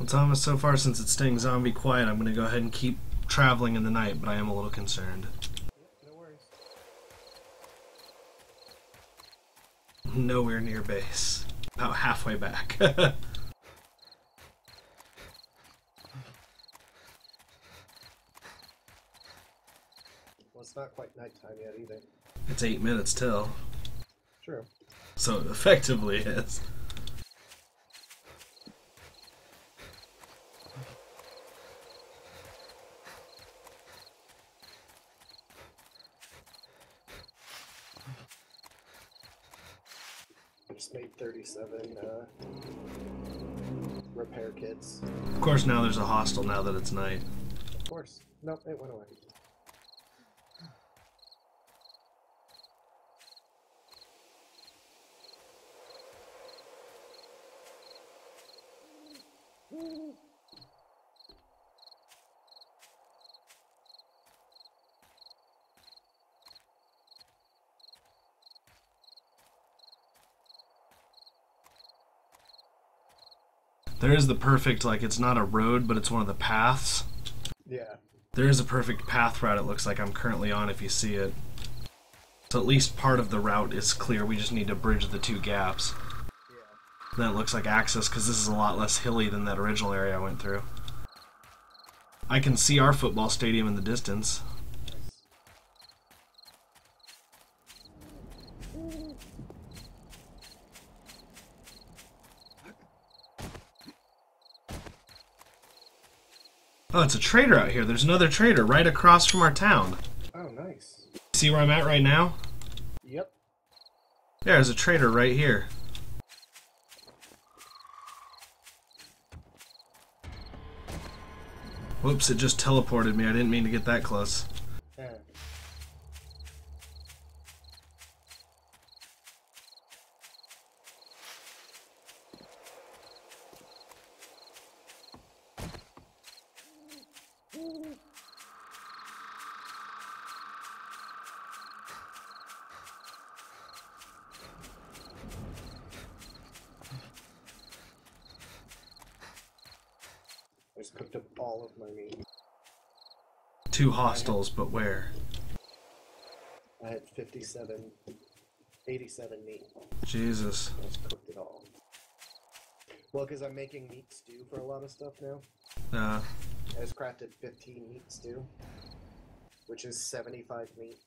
Well, Thomas, so far since it's staying zombie quiet, I'm going to go ahead and keep traveling in the night, but I am a little concerned. Yep, no worries. Nowhere near base. About halfway back. Well, it's not quite nighttime yet either. It's 8 minutes till. True. So it effectively is. I just made 37 repair kits. Of course, now there's a hostel now that it's night. Of course. Nope, it went away. There is the perfect, like, it's not a road, but it's one of the paths. Yeah. There is a perfect path route it looks like I'm currently on if you see it. So at least part of the route is clear, we just need to bridge the two gaps. Yeah. Then it looks like access, because this is a lot less hilly than that original area I went through. I can see our football stadium in the distance. Nice. Oh, it's a trader out here. There's another trader right across from our town. Oh, nice. See where I'm at right now? Yep. There's a trader right here. Whoops, it just teleported me. I didn't mean to get that close. Yeah. I just cooked up all of my meat. Two hostels, but where? I had 87 meat. Jesus. I just cooked it all. Well, because I'm making meat stew for a lot of stuff now. I just crafted 15 meat stew, which is 75 meat.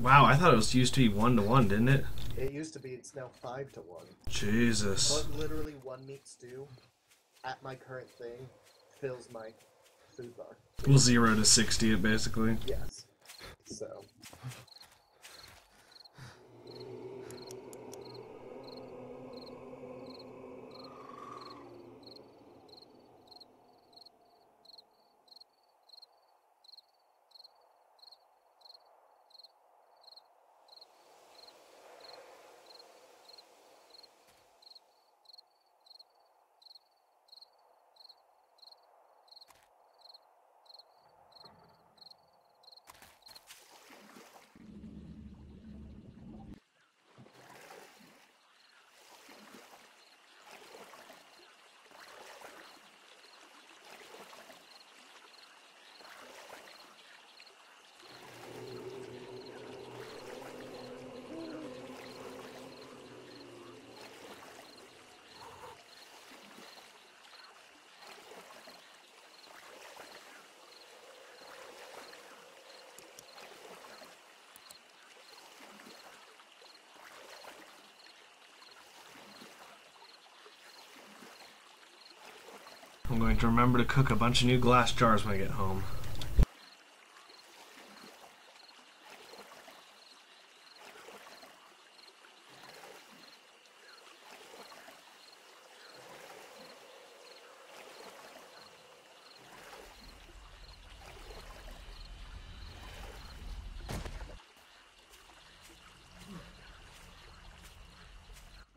Wow, I thought it was used to be 1-to-1, didn't it? It used to be, it's now 5-to-1. Jesus. But literally one meat stew at my current thing fills my food bar. Well, 0 to 60 it basically. Yes. So. I'm going to remember to cook a bunch of new glass jars when I get home.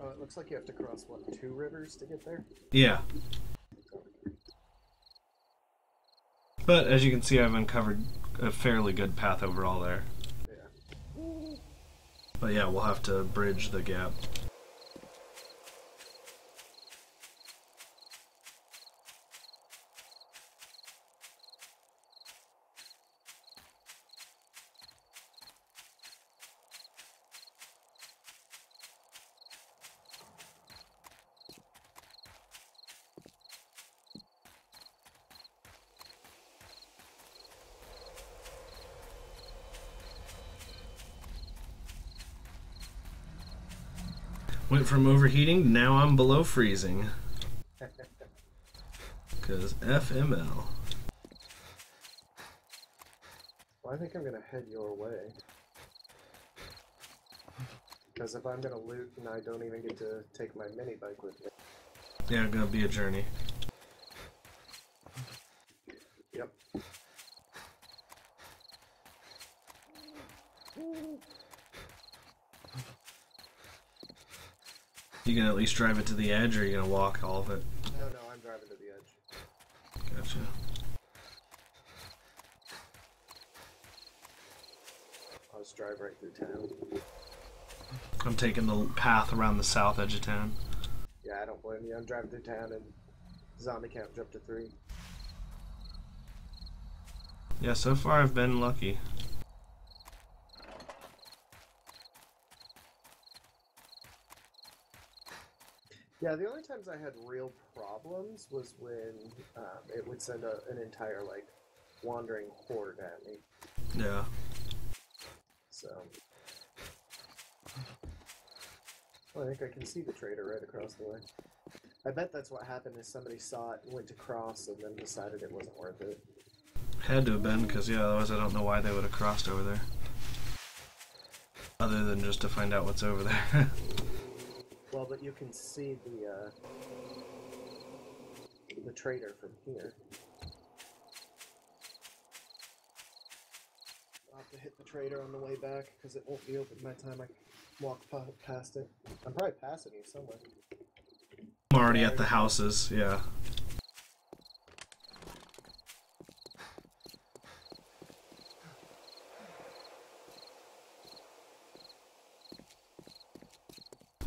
Oh, it looks like you have to cross, what, 2 rivers to get there? Yeah. But as you can see, I've uncovered a fairly good path overall there. Yeah. But yeah, we'll have to bridge the gap. Went from overheating, now I'm below freezing. Because FML. Well, I think I'm gonna head your way. Because if I'm gonna loot and I don't even get to take my mini bike with me. Yeah, gonna be a journey. Yep. You gonna at least drive it to the edge, or are you gonna walk all of it? No, I'm driving to the edge. Gotcha. I'll just drive right through town. I'm taking the path around the south edge of town. Yeah, I don't blame you. I'm driving through town and zombie count jumped to 3. Yeah, so far I've been lucky. Yeah, the only times I had real problems was when it would send an entire, like, wandering horde at me. Yeah. So... Well, I think I can see the trader right across the way. I bet that's what happened is somebody saw it and went to cross and then decided it wasn't worth it. Had to have been, because yeah, otherwise I don't know why they would have crossed over there. Other than just to find out what's over there. Well, but you can see the trader from here. I'll have to hit the trader on the way back because it won't be open by the time I walk past it. I'm probably passing you somewhere. I'm already at the houses, yeah.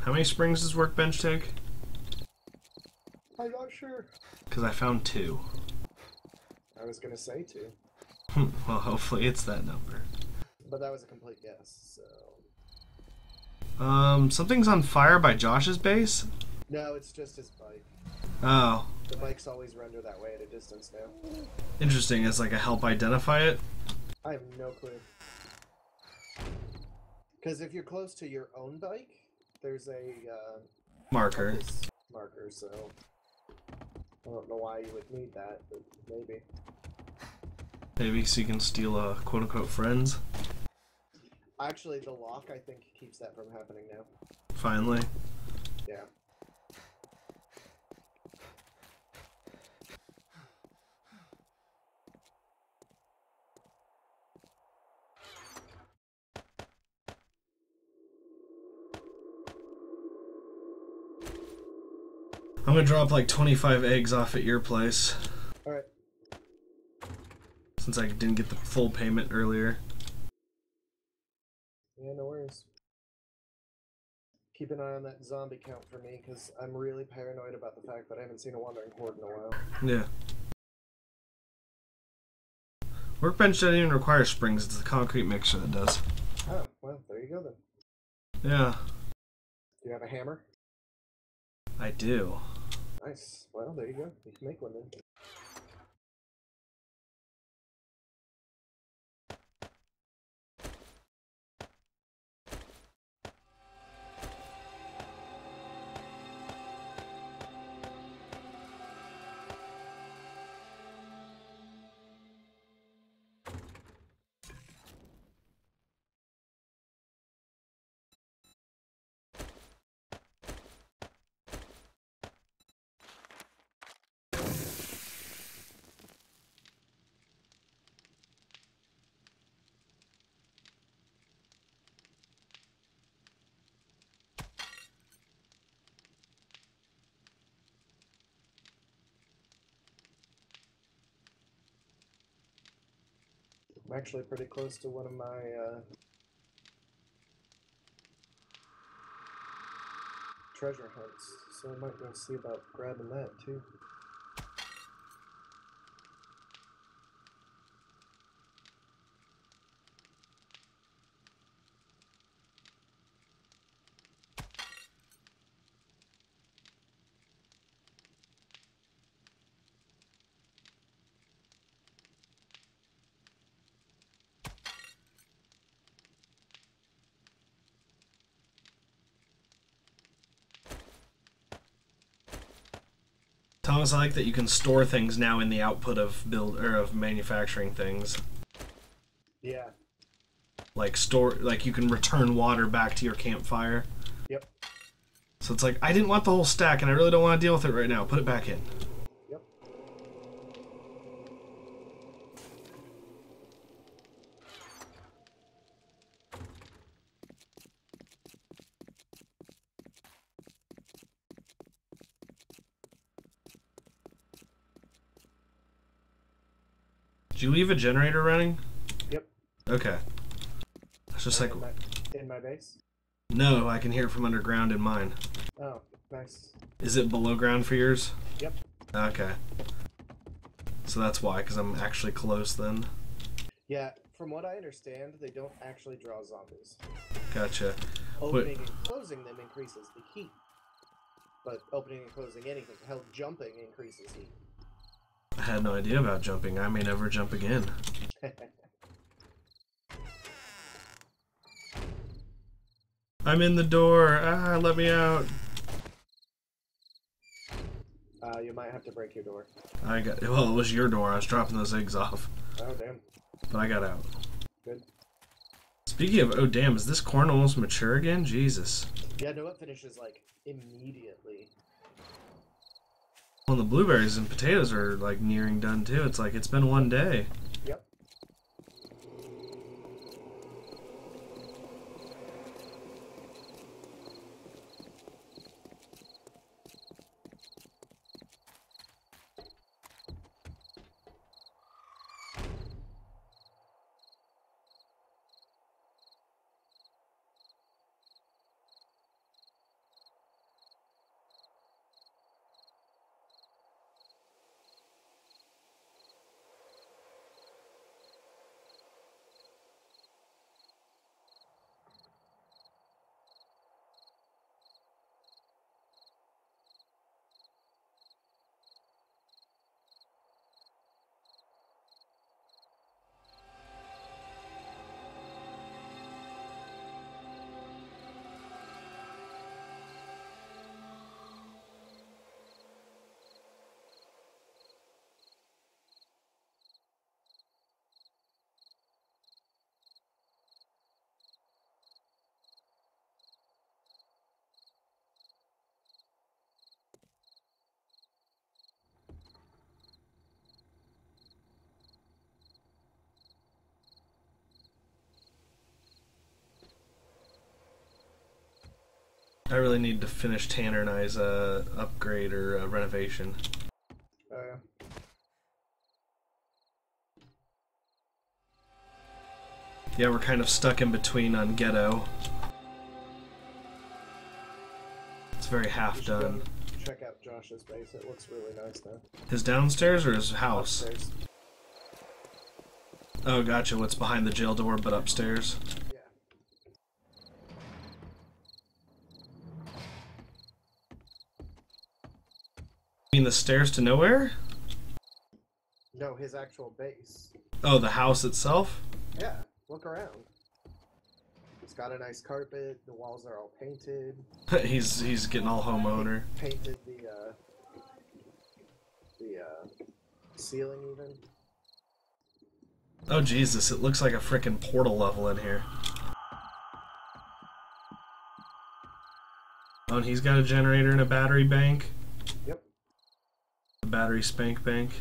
How many springs does Workbench take? I'm not sure. Because I found 2. I was gonna say 2, Well, hopefully it's that number. but that was a complete guess. So Something's on fire by Josh's base? no, it's just his bike. Oh, The bikes always render that way at a distance now. interesting. It's like a help identify it? I have no clue. Because if you're close to your own bike, there's a Marker. compass marker, so I don't know why you would need that, but maybe. Maybe so you can steal a quote-unquote friends. Actually, the lock, I think, keeps that from happening now. Finally. Yeah. I'm gonna drop like 25 eggs off at your place. Alright. Since I didn't get the full payment earlier. Yeah, no worries. Keep an eye on that zombie count for me, because I'm really paranoid about the fact that I haven't seen a wandering horde in a while. Yeah. Workbench doesn't even require springs, it's the concrete mixer that does. Oh, well, there you go then. Yeah, Do you have a hammer? I do. Nice. Well, there you go. You can make one then. I'm actually pretty close to one of my treasure hunts, so I might go see about grabbing that too. Thomas, I like that you can store things now in the output of of manufacturing things. Yeah. Like you can return water back to your campfire. Yep. So it's like, I didn't want the whole stack and I really don't want to deal with it right now. Put it back in. Yep. Did you leave a generator running? Yep. Okay. It's just like, in my base. no, I can hear it from underground in mine. Oh, nice. Is it below ground for yours? Yep. Okay. So that's why, because I'm actually close then. Yeah, from what I understand, they don't actually draw zombies. Gotcha. Opening and closing them increases the heat. But opening and closing anything, hell, jumping increases heat. I had no idea about jumping. I may never jump again. I'm in the door. Ah, let me out. You might have to break your door. Well, it was your door. I was dropping those eggs off. Oh, damn. But I got out. Good. Speaking of, oh damn, is this corn almost mature again? Jesus. Yeah, no, it finishes, like, immediately. Well, the blueberries and potatoes are, like, nearing done, too. It's like, it's been one day. Yep. I really need to finish Tanner and I's upgrade or renovation. Oh, yeah. Yeah, we're kind of stuck in between on Ghetto. It's very half done. Check out Josh's base. It looks really nice now. His downstairs or his house? Upstairs. Oh, gotcha. What's behind the jail door but upstairs? Yeah. You mean the stairs to nowhere? No, his actual base. Oh, the house itself? Yeah, look around. It's got a nice carpet. The walls are all painted. he's getting all homeowner. Painted the ceiling even. Oh Jesus, it looks like a frickin' portal level in here. Oh, and he's got a generator and a battery bank. Yep. A battery spank bank.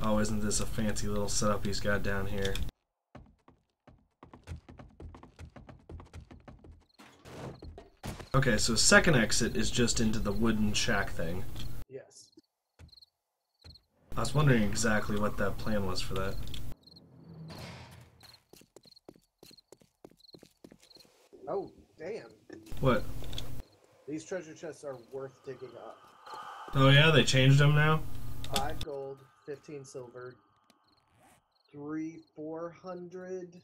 Oh, isn't this a fancy little setup he's got down here? Okay, so second exit is just into the wooden shack thing. Yes. I was wondering exactly what that plan was for that. Oh, damn. What? These treasure chests are worth digging up. Oh yeah, they changed them now? 5 gold, 15 silver, 400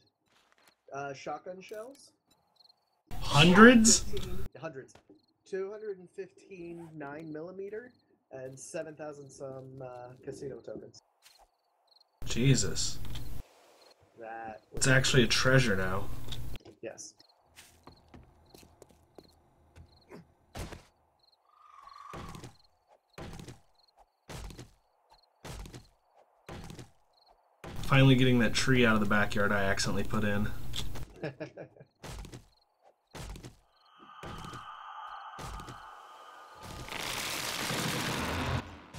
shotgun shells. Hundreds? Hundreds. 215 9mm and 7,000 some casino tokens. Jesus. That was It's actually a treasure now. yes. Finally getting that tree out of the backyard I accidentally put in.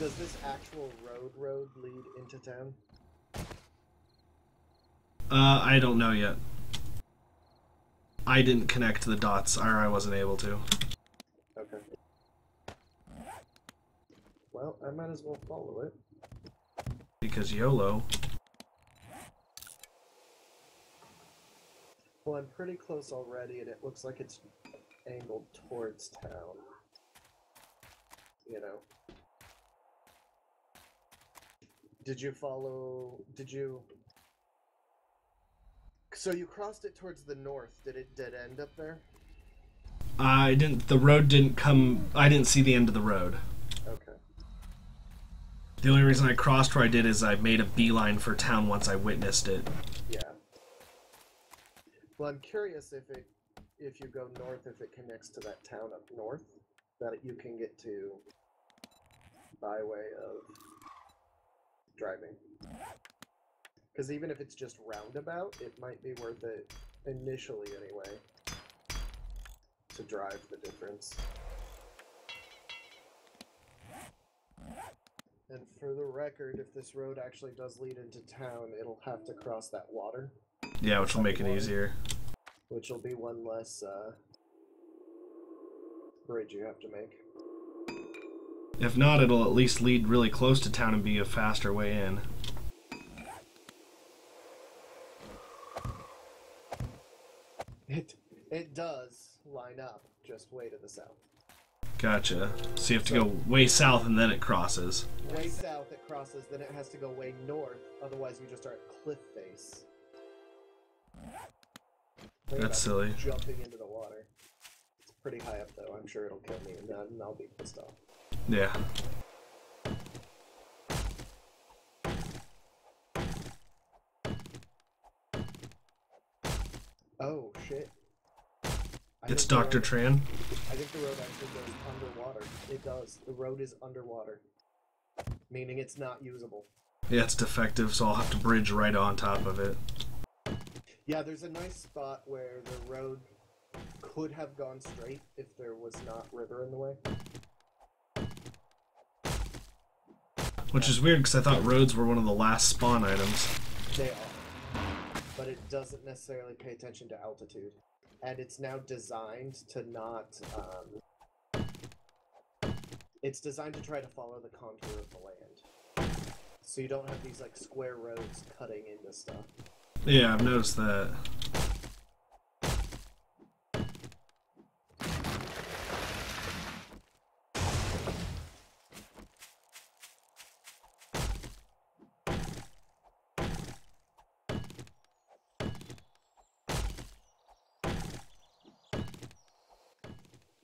Does this actual road lead into town? I don't know yet. I didn't connect the dots, or I wasn't able to. Okay. Well, I might as well follow it. Because YOLO. Well, I'm pretty close already, and it looks like it's angled towards town. You know. Did you follow... Did you... So you crossed it towards the north. Did it dead end up there? I didn't. The road didn't come. I didn't see the end of the road. Okay. The only reason I crossed where I did is I made a beeline for town once I witnessed it. Yeah. Well, I'm curious if you go north, if it connects to that town up north, that you can get to by way of driving. Because even if it's just roundabout, it might be worth it, initially anyway, to drive the difference. And for the record, if this road actually does lead into town, it'll have to cross that water. Yeah, which will make it easier. Which will be one less bridge you have to make. If not, it'll at least lead really close to town and be a faster way in. It does line up, just way to the south. Gotcha. So you have to go way south and then it crosses. Way south it crosses, then it has to go way north, otherwise you just are at cliff face. That's silly. Jumping into the water. It's pretty high up though, I'm sure it'll kill me and then I'll be pissed off. Yeah. Oh shit. It's Dr. Tran. I think the road actually goes underwater. It does. The road is underwater. Meaning it's not usable. Yeah, it's defective, so I'll have to bridge right on top of it. Yeah, there's a nice spot where the road could have gone straight if there was not river in the way. Which is weird, because I thought roads were one of the last spawn items. They are. But it doesn't necessarily pay attention to altitude. And it's now designed to not, it's designed to try to follow the contour of the land. So you don't have these, like, square roads cutting into stuff. Yeah, I've noticed that.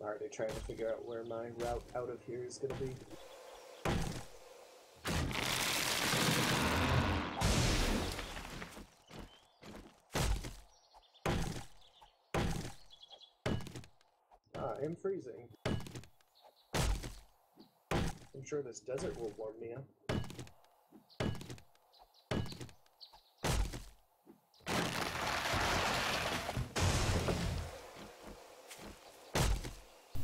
I'm already trying to figure out where my route out of here is going to be. I am freezing. I'm sure this desert will warm me up.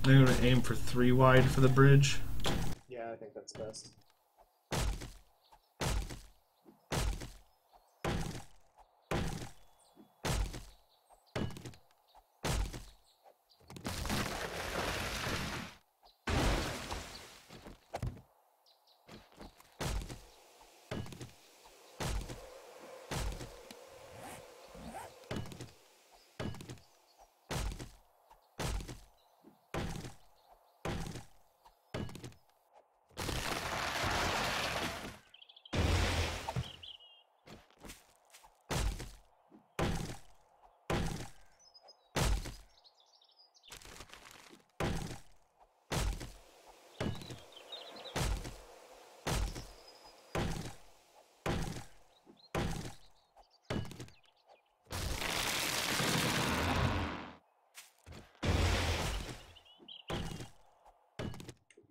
I'm going to aim for 3 wide for the bridge. Yeah, I think that's best.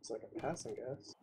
Looks like I'm passing, guys.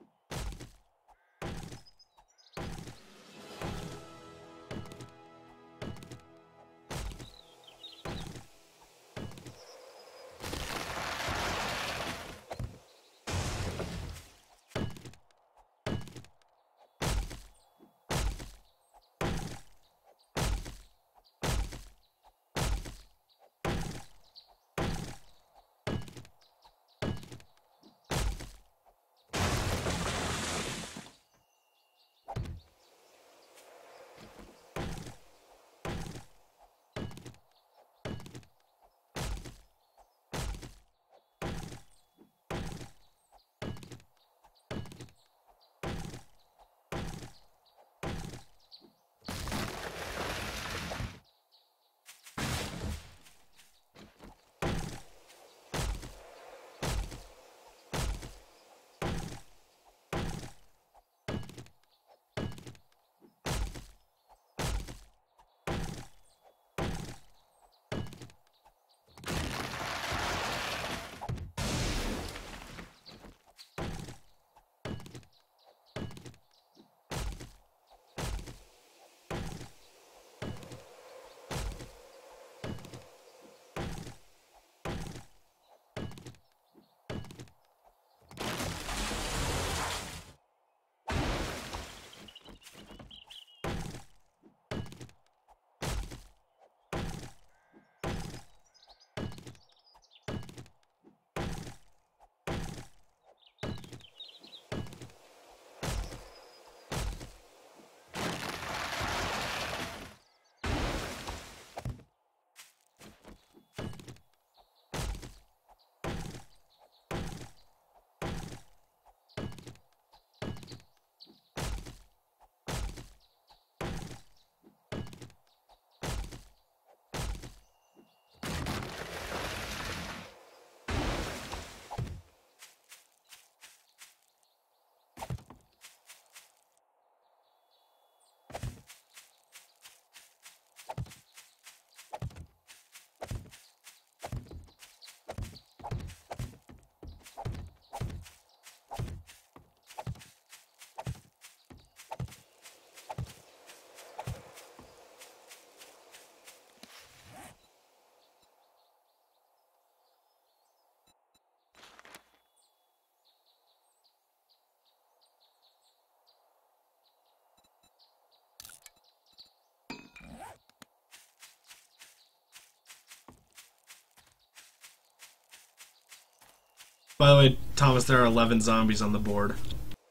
By the way, Thomas, there are 11 zombies on the board.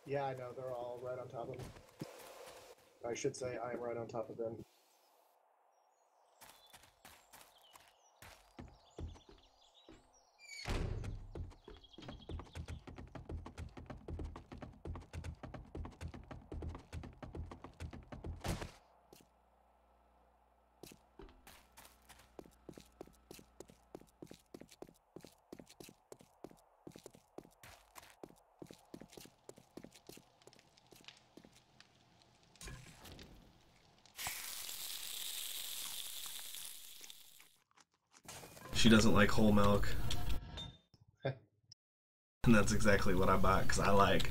Yeah, I know, they're all right on top of me. I should say I'm right on top of them. She doesn't like whole milk. And that's exactly what I bought, because I like...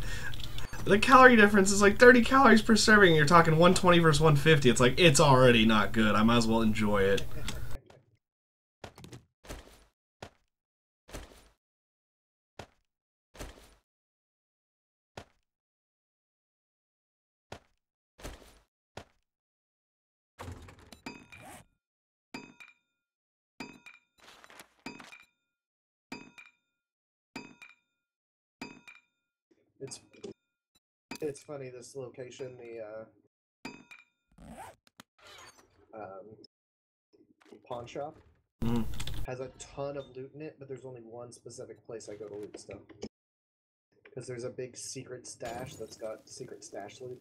The calorie difference is like 30 calories per serving, and you're talking 120 versus 150. It's like, it's already not good. I might as well enjoy it. It's funny, this location, the pawn shop Mm. has a ton of loot in it, but there's only one specific place I go to loot stuff. Because there's a big secret stash that's got secret stash loot.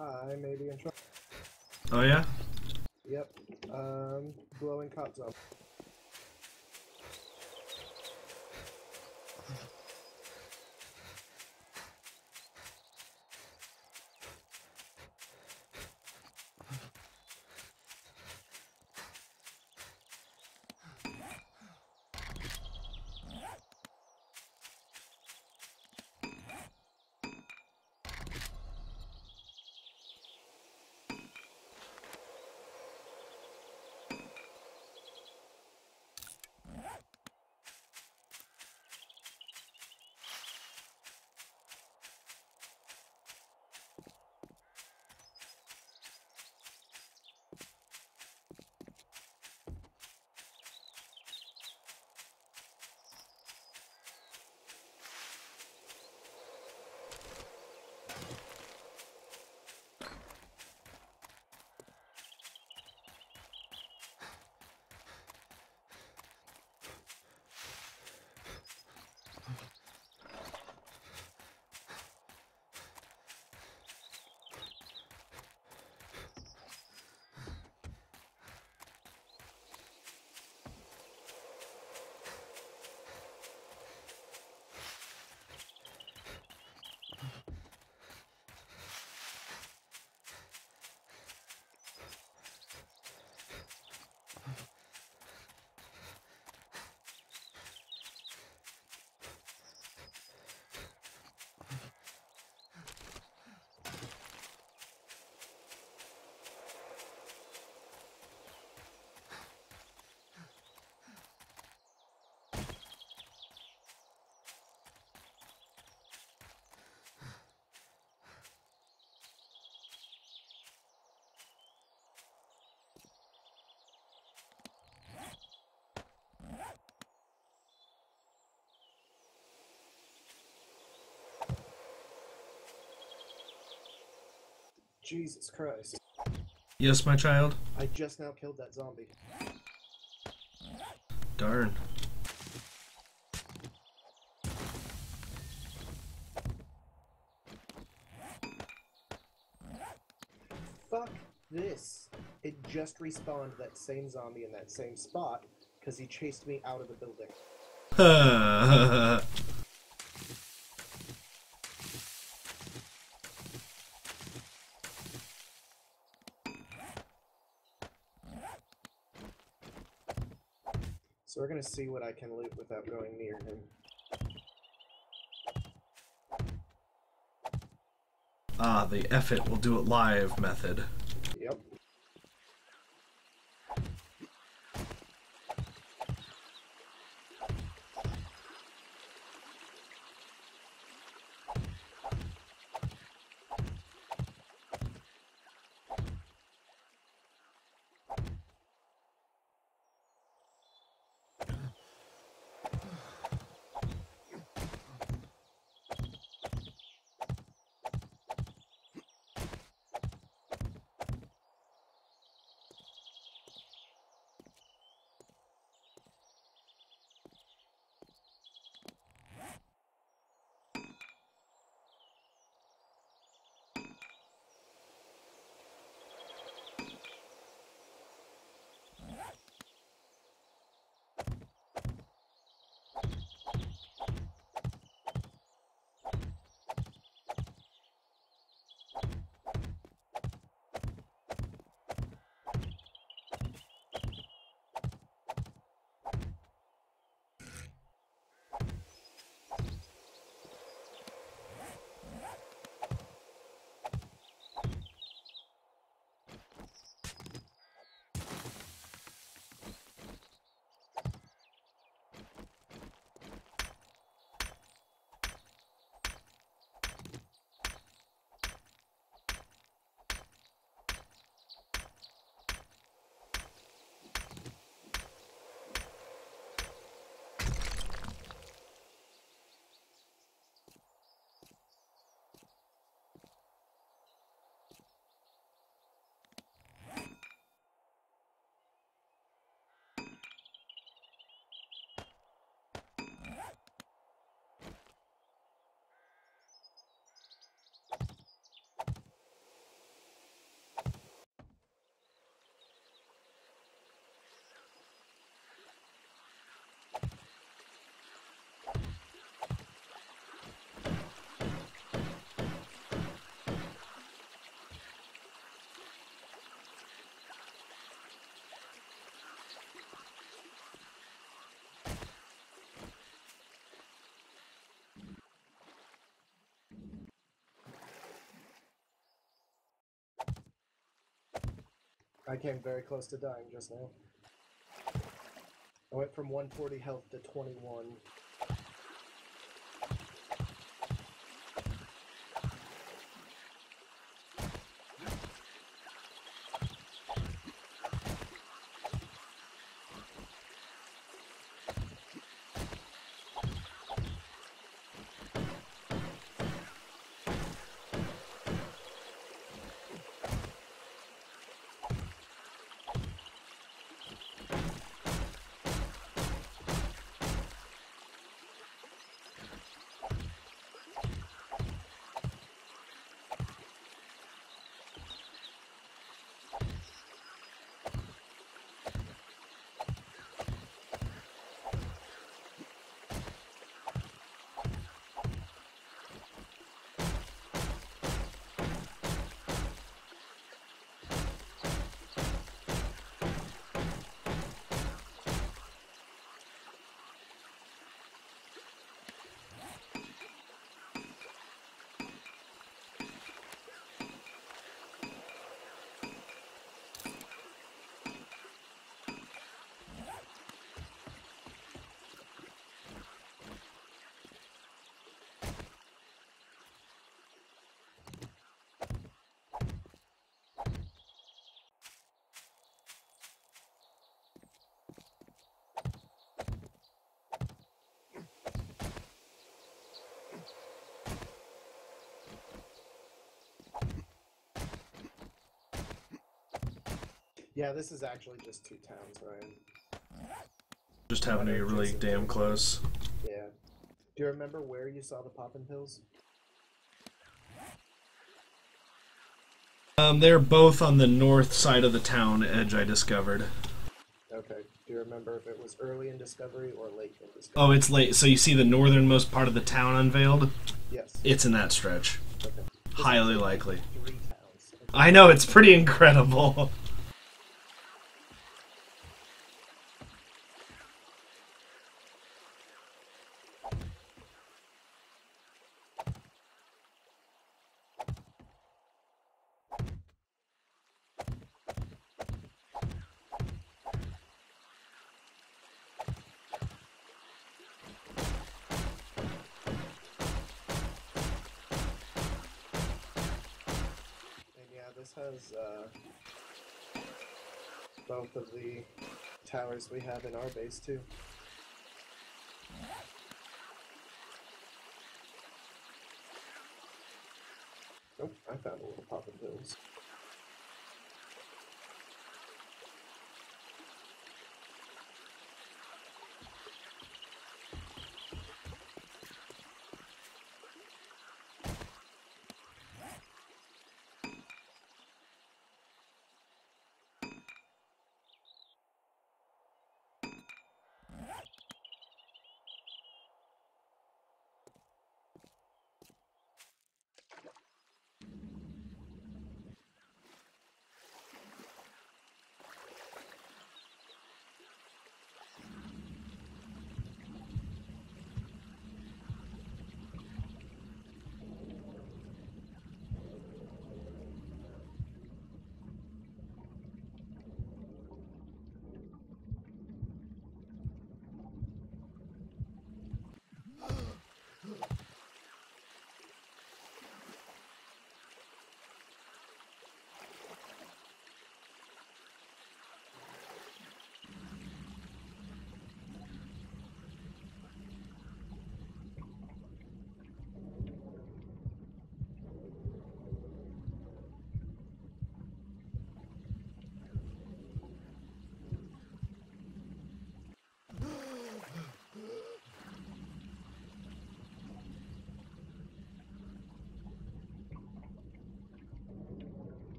I may be in trouble. Oh, yeah? Yep. Glowing cop zone. Jesus Christ. Yes, my child? I just now killed that zombie. Darn. Fuck this. It just respawned that same zombie in that same spot because he chased me out of the building. So we're gonna see what I can loot without going near him. Ah, the F it, we'll do it live method. Yep. I came very close to dying just now. I went from 140 health to 21. Yeah, this is actually just 2 towns, Ryan. Just having to be really damn close. Yeah. Do you remember where you saw the poppin' pills? They're both on the north side of the town edge, I discovered. Okay. Do you remember if it was early in Discovery or late in Discovery? Oh, it's late. So you see the northernmost part of the town unveiled? Yes. It's in that stretch. Okay. This Highly is likely. 3 towns. Okay. I know, it's pretty incredible. And yeah, this has both of the towers we have in our base too. Oh, I found a little poppin' pills.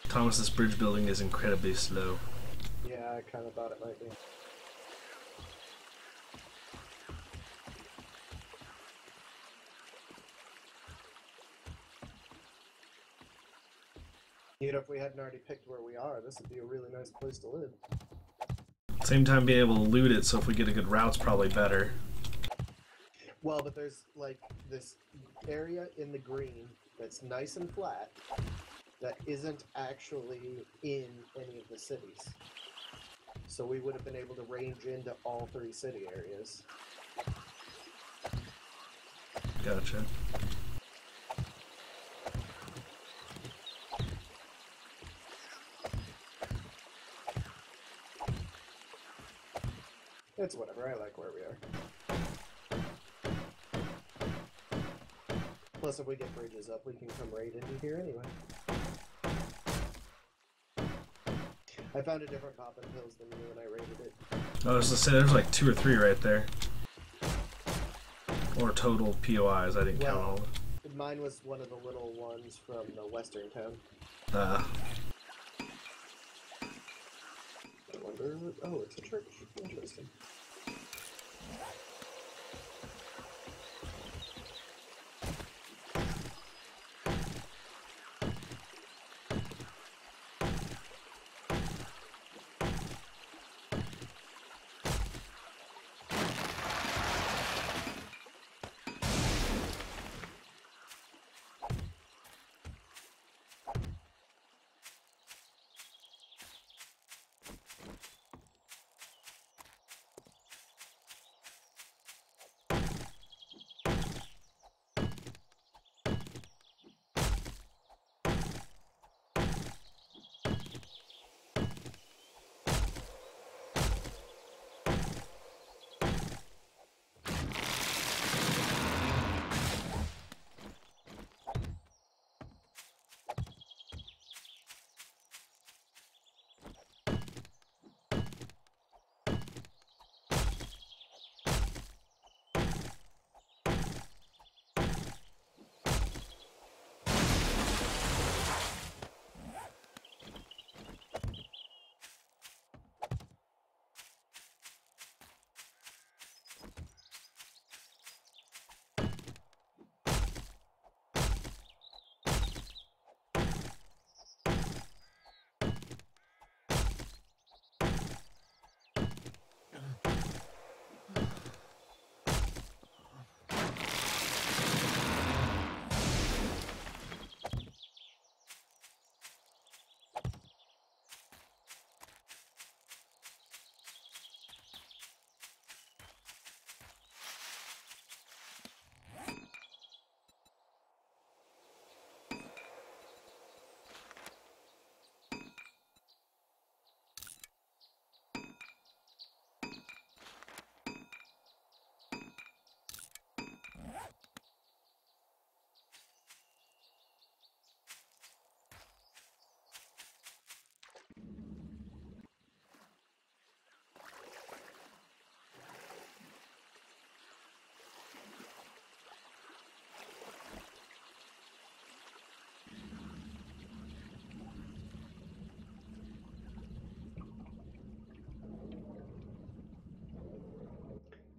Thomas, this bridge building is incredibly slow. Yeah, I kind of thought it might be. You know, if we hadn't already picked where we are, this would be a really nice place to live. Same time, being able to loot it, so if we get a good route's probably better. Well, but there's like this area in the green that's nice and flat that isn't actually in any of the cities. So we would have been able to range into all 3 city areas. Gotcha. It's whatever, I like where we are. Plus, if we get bridges up, we can come right into here anyway. I found a different poppin' pills than you when I raided it. I was to say, there's like 2 or 3 right there. Or total POIs, I didn't count all of them. Mine was one of the little ones from the western town. Ah. I wonder... Oh, it's a church. Interesting.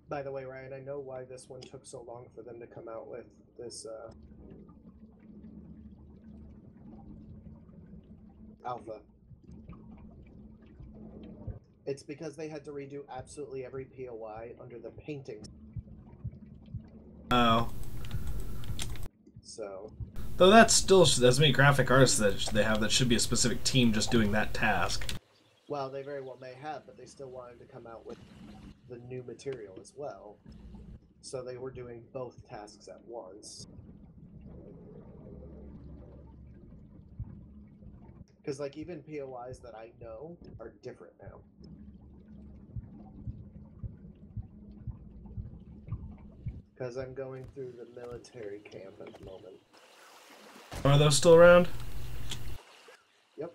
By the way, Ryan, I know why this one took so long for them to come out with this alpha. It's because they had to redo absolutely every POI under the paintings. Oh. So. Though that's still, as many graphic artists that they have, that should be a specific team just doing that task. Well, they very well may have, but they still wanted to come out with the new material as well. So they were doing both tasks at once. Because, like, even POIs that I know are different now. Because I'm going through the military camp at the moment. Are those still around? Yep.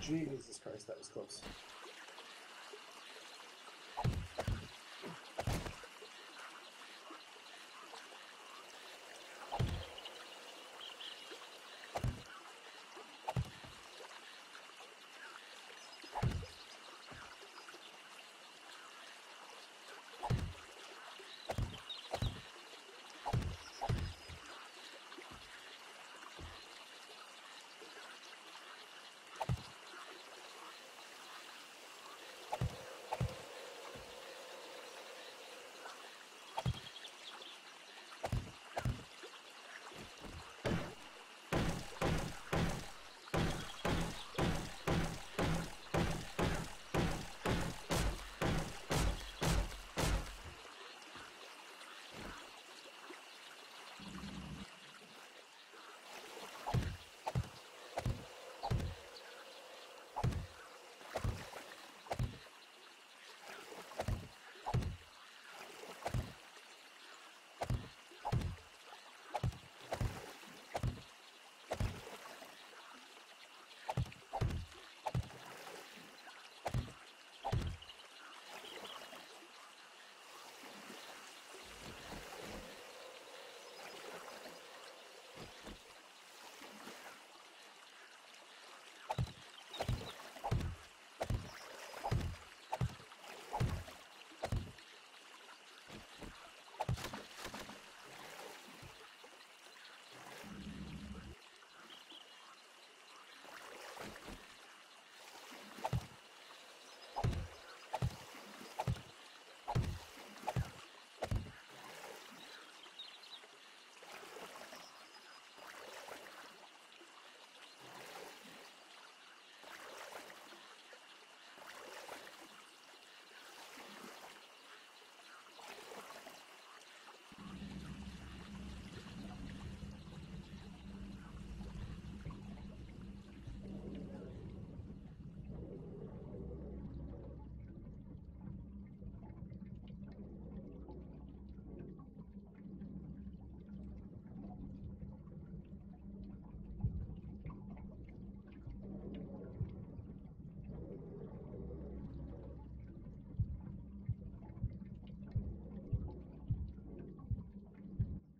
Jesus Christ, that was close.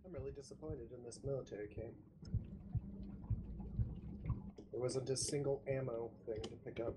I'm really disappointed in this military camp. There wasn't a single ammo thing to pick up.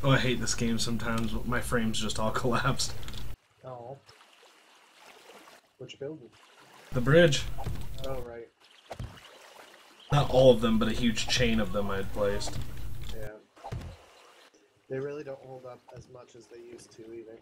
Oh, I hate this game sometimes. My frames just all collapsed. Oh. Which building? The bridge. Oh, right. Not all of them, but a huge chain of them I had placed. Yeah. They really don't hold up as much as they used to, either.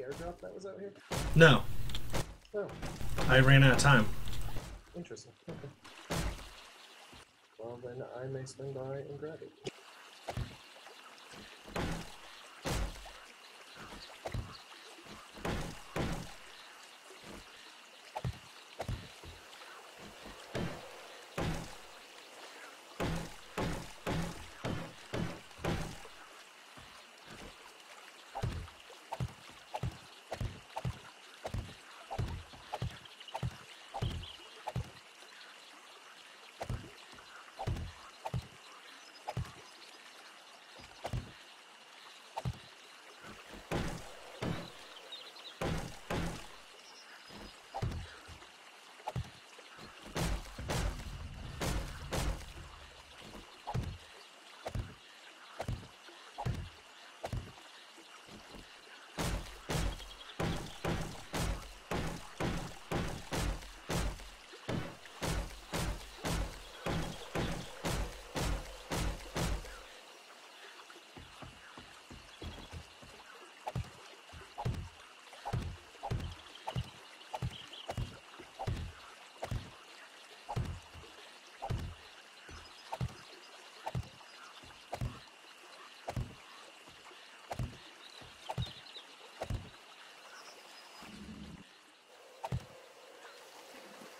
airdrop that was out here? No, Oh, I ran out of time. interesting. Okay. Well, then I may swing by and grab it.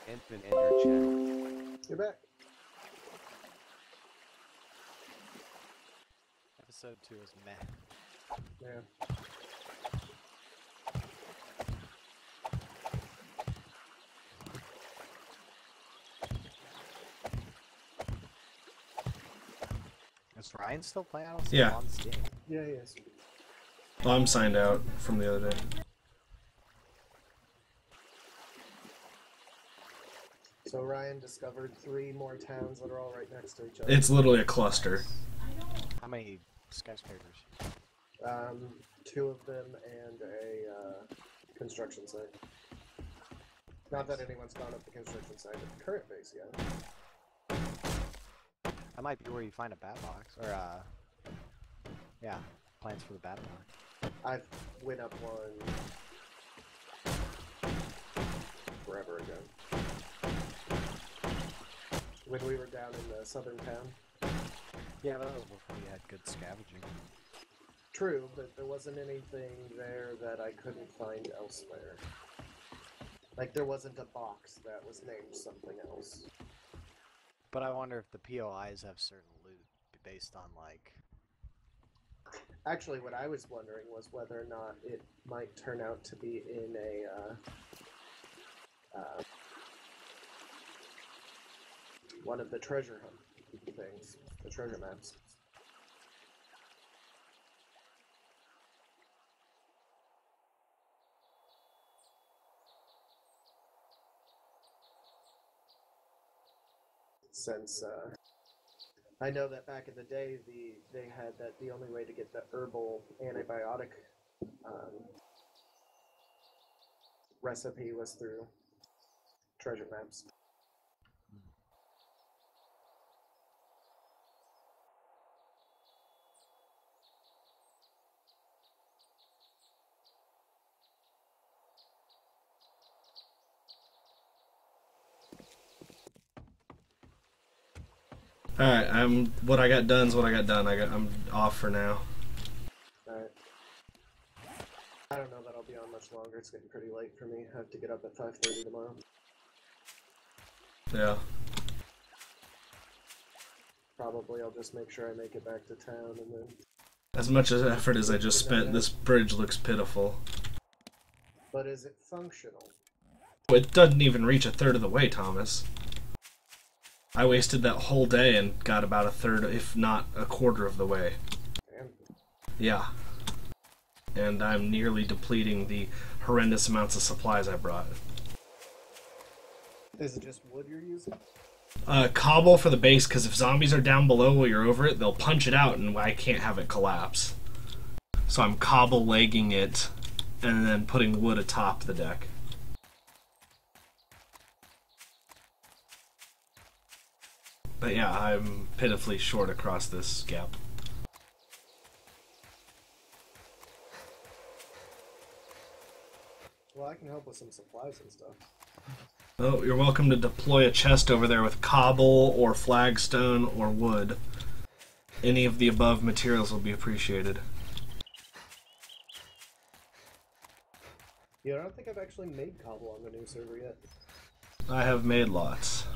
Infant Ender channel. You're back. Episode 2 is meh. Yeah. Is Ryan still playing? I don't see Yeah. him on Steam. Yeah, yes. Well, I'm signed out from the other day. So Ryan discovered 3 more towns that are all right next to each other. It's literally a cluster. How many skyscrapers? 2 of them and a construction site. Not that anyone's gone up the construction site at the current base yet. That might be where you find a bat box. Or, yeah, plans for the bat box. I went up one forever ago. When we were down in the southern town. Yeah, that was before you had good scavenging. True, but there wasn't anything there that I couldn't find elsewhere. Like, there wasn't a box that was named something else. But I wonder if the POIs have certain loot based on, like... Actually, what I was wondering was whether or not it might turn out to be in a, one of the treasure hunt things, the treasure maps. Since, I know that back in the day, they had that the only way to get the herbal antibiotic recipe was through treasure maps. Alright, what I got done's what I got done. I'm off for now. Alright. I don't know that I'll be on much longer. It's getting pretty late for me. I have to get up at 5:30 tomorrow. Yeah. Probably I'll just make sure I make it back to town and then... As much as effort as I just spent, this bridge looks pitiful. But is it functional? It doesn't even reach a third of the way, Thomas. I wasted that whole day and got about a third, if not a quarter of the way. Damn. Yeah. And I'm nearly depleting the horrendous amounts of supplies I brought. Is it just wood you're using? Cobble for the base, because if zombies are down below while you're over it, they'll punch it out and I can't have it collapse. So I'm cobble legging it and then putting wood atop the deck. But yeah, I'm pitifully short across this gap. I can help with some supplies and stuff. Oh, you're welcome to deploy a chest over there with cobble or flagstone or wood. Any of the above materials will be appreciated. Yeah, I don't think I've actually made cobble on the new server yet. I have made lots.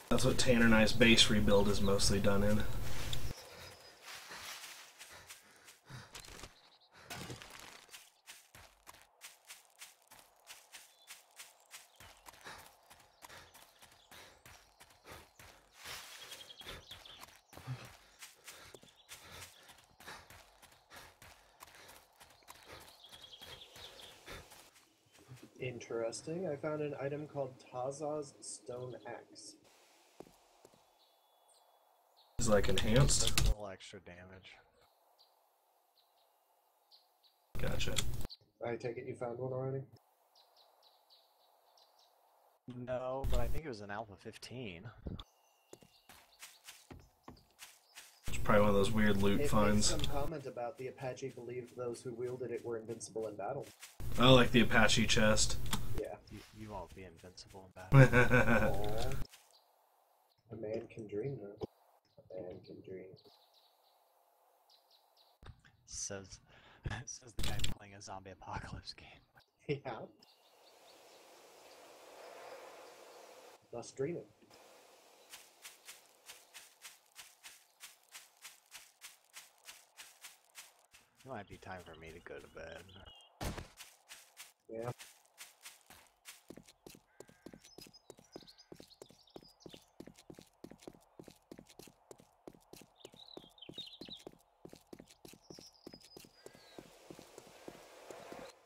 That's what Tanner and I's base rebuild is mostly done in. Interesting. I found an item called Taz's Stone Axe. It's like enhanced. That's a little extra damage. Gotcha. I take it you found one already? No, but I think it was an Alpha 15. It's probably one of those weird loot It made finds. some comment about the Apache believed those who wielded it were invincible in battle. Oh, like the Apache chest. Yeah. You won't be invincible in battle. Aww. A man can dream, though. A man can dream. Says the guy playing a zombie apocalypse game. Yeah. Thus dreaming. It might be time for me to go to bed. Yeah.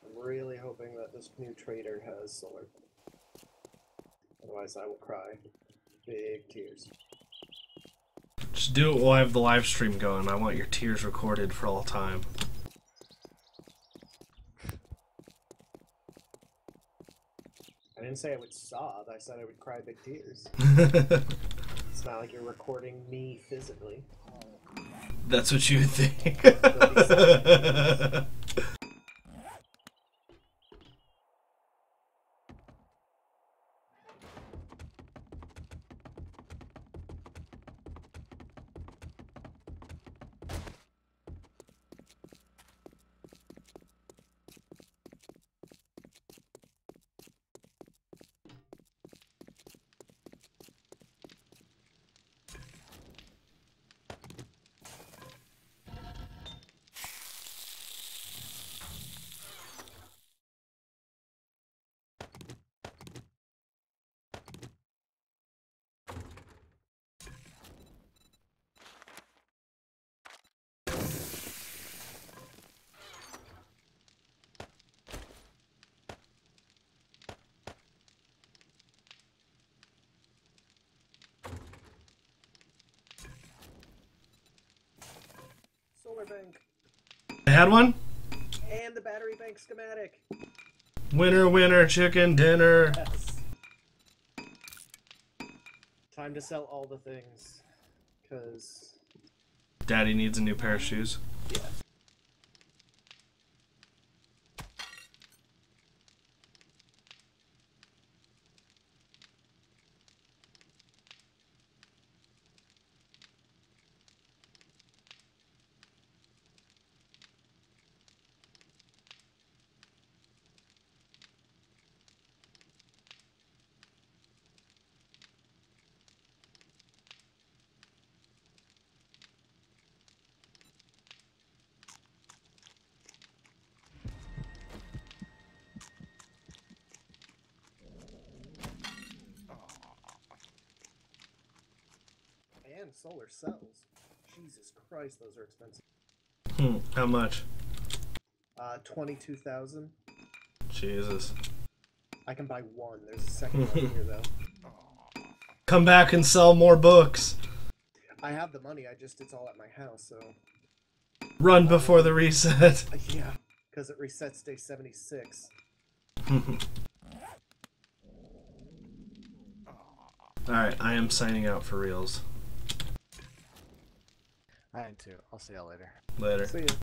I'm really hoping that this new trader has solar. Otherwise I will cry. Big tears. Just do it while I have the live stream going. I want your tears recorded for all time. I didn't say I would sob, I said I would cry big tears. It's not like you're recording me physically. That's what you think. Solar bank! I had one? And the battery bank schematic! Winner, winner, chicken dinner. Yes. Time to sell all the things. Cause Daddy needs a new pair of shoes. yeah. And solar cells. Jesus Christ, those are expensive. How much? 22,000. Jesus. I can buy one. There's a second one here though. Come back and sell more books. I have the money. It's all at my house. So Run before the reset. yeah, because it resets day 76. Alright, I am signing out for reals. I am too. I'll see y'all later. Later. See ya.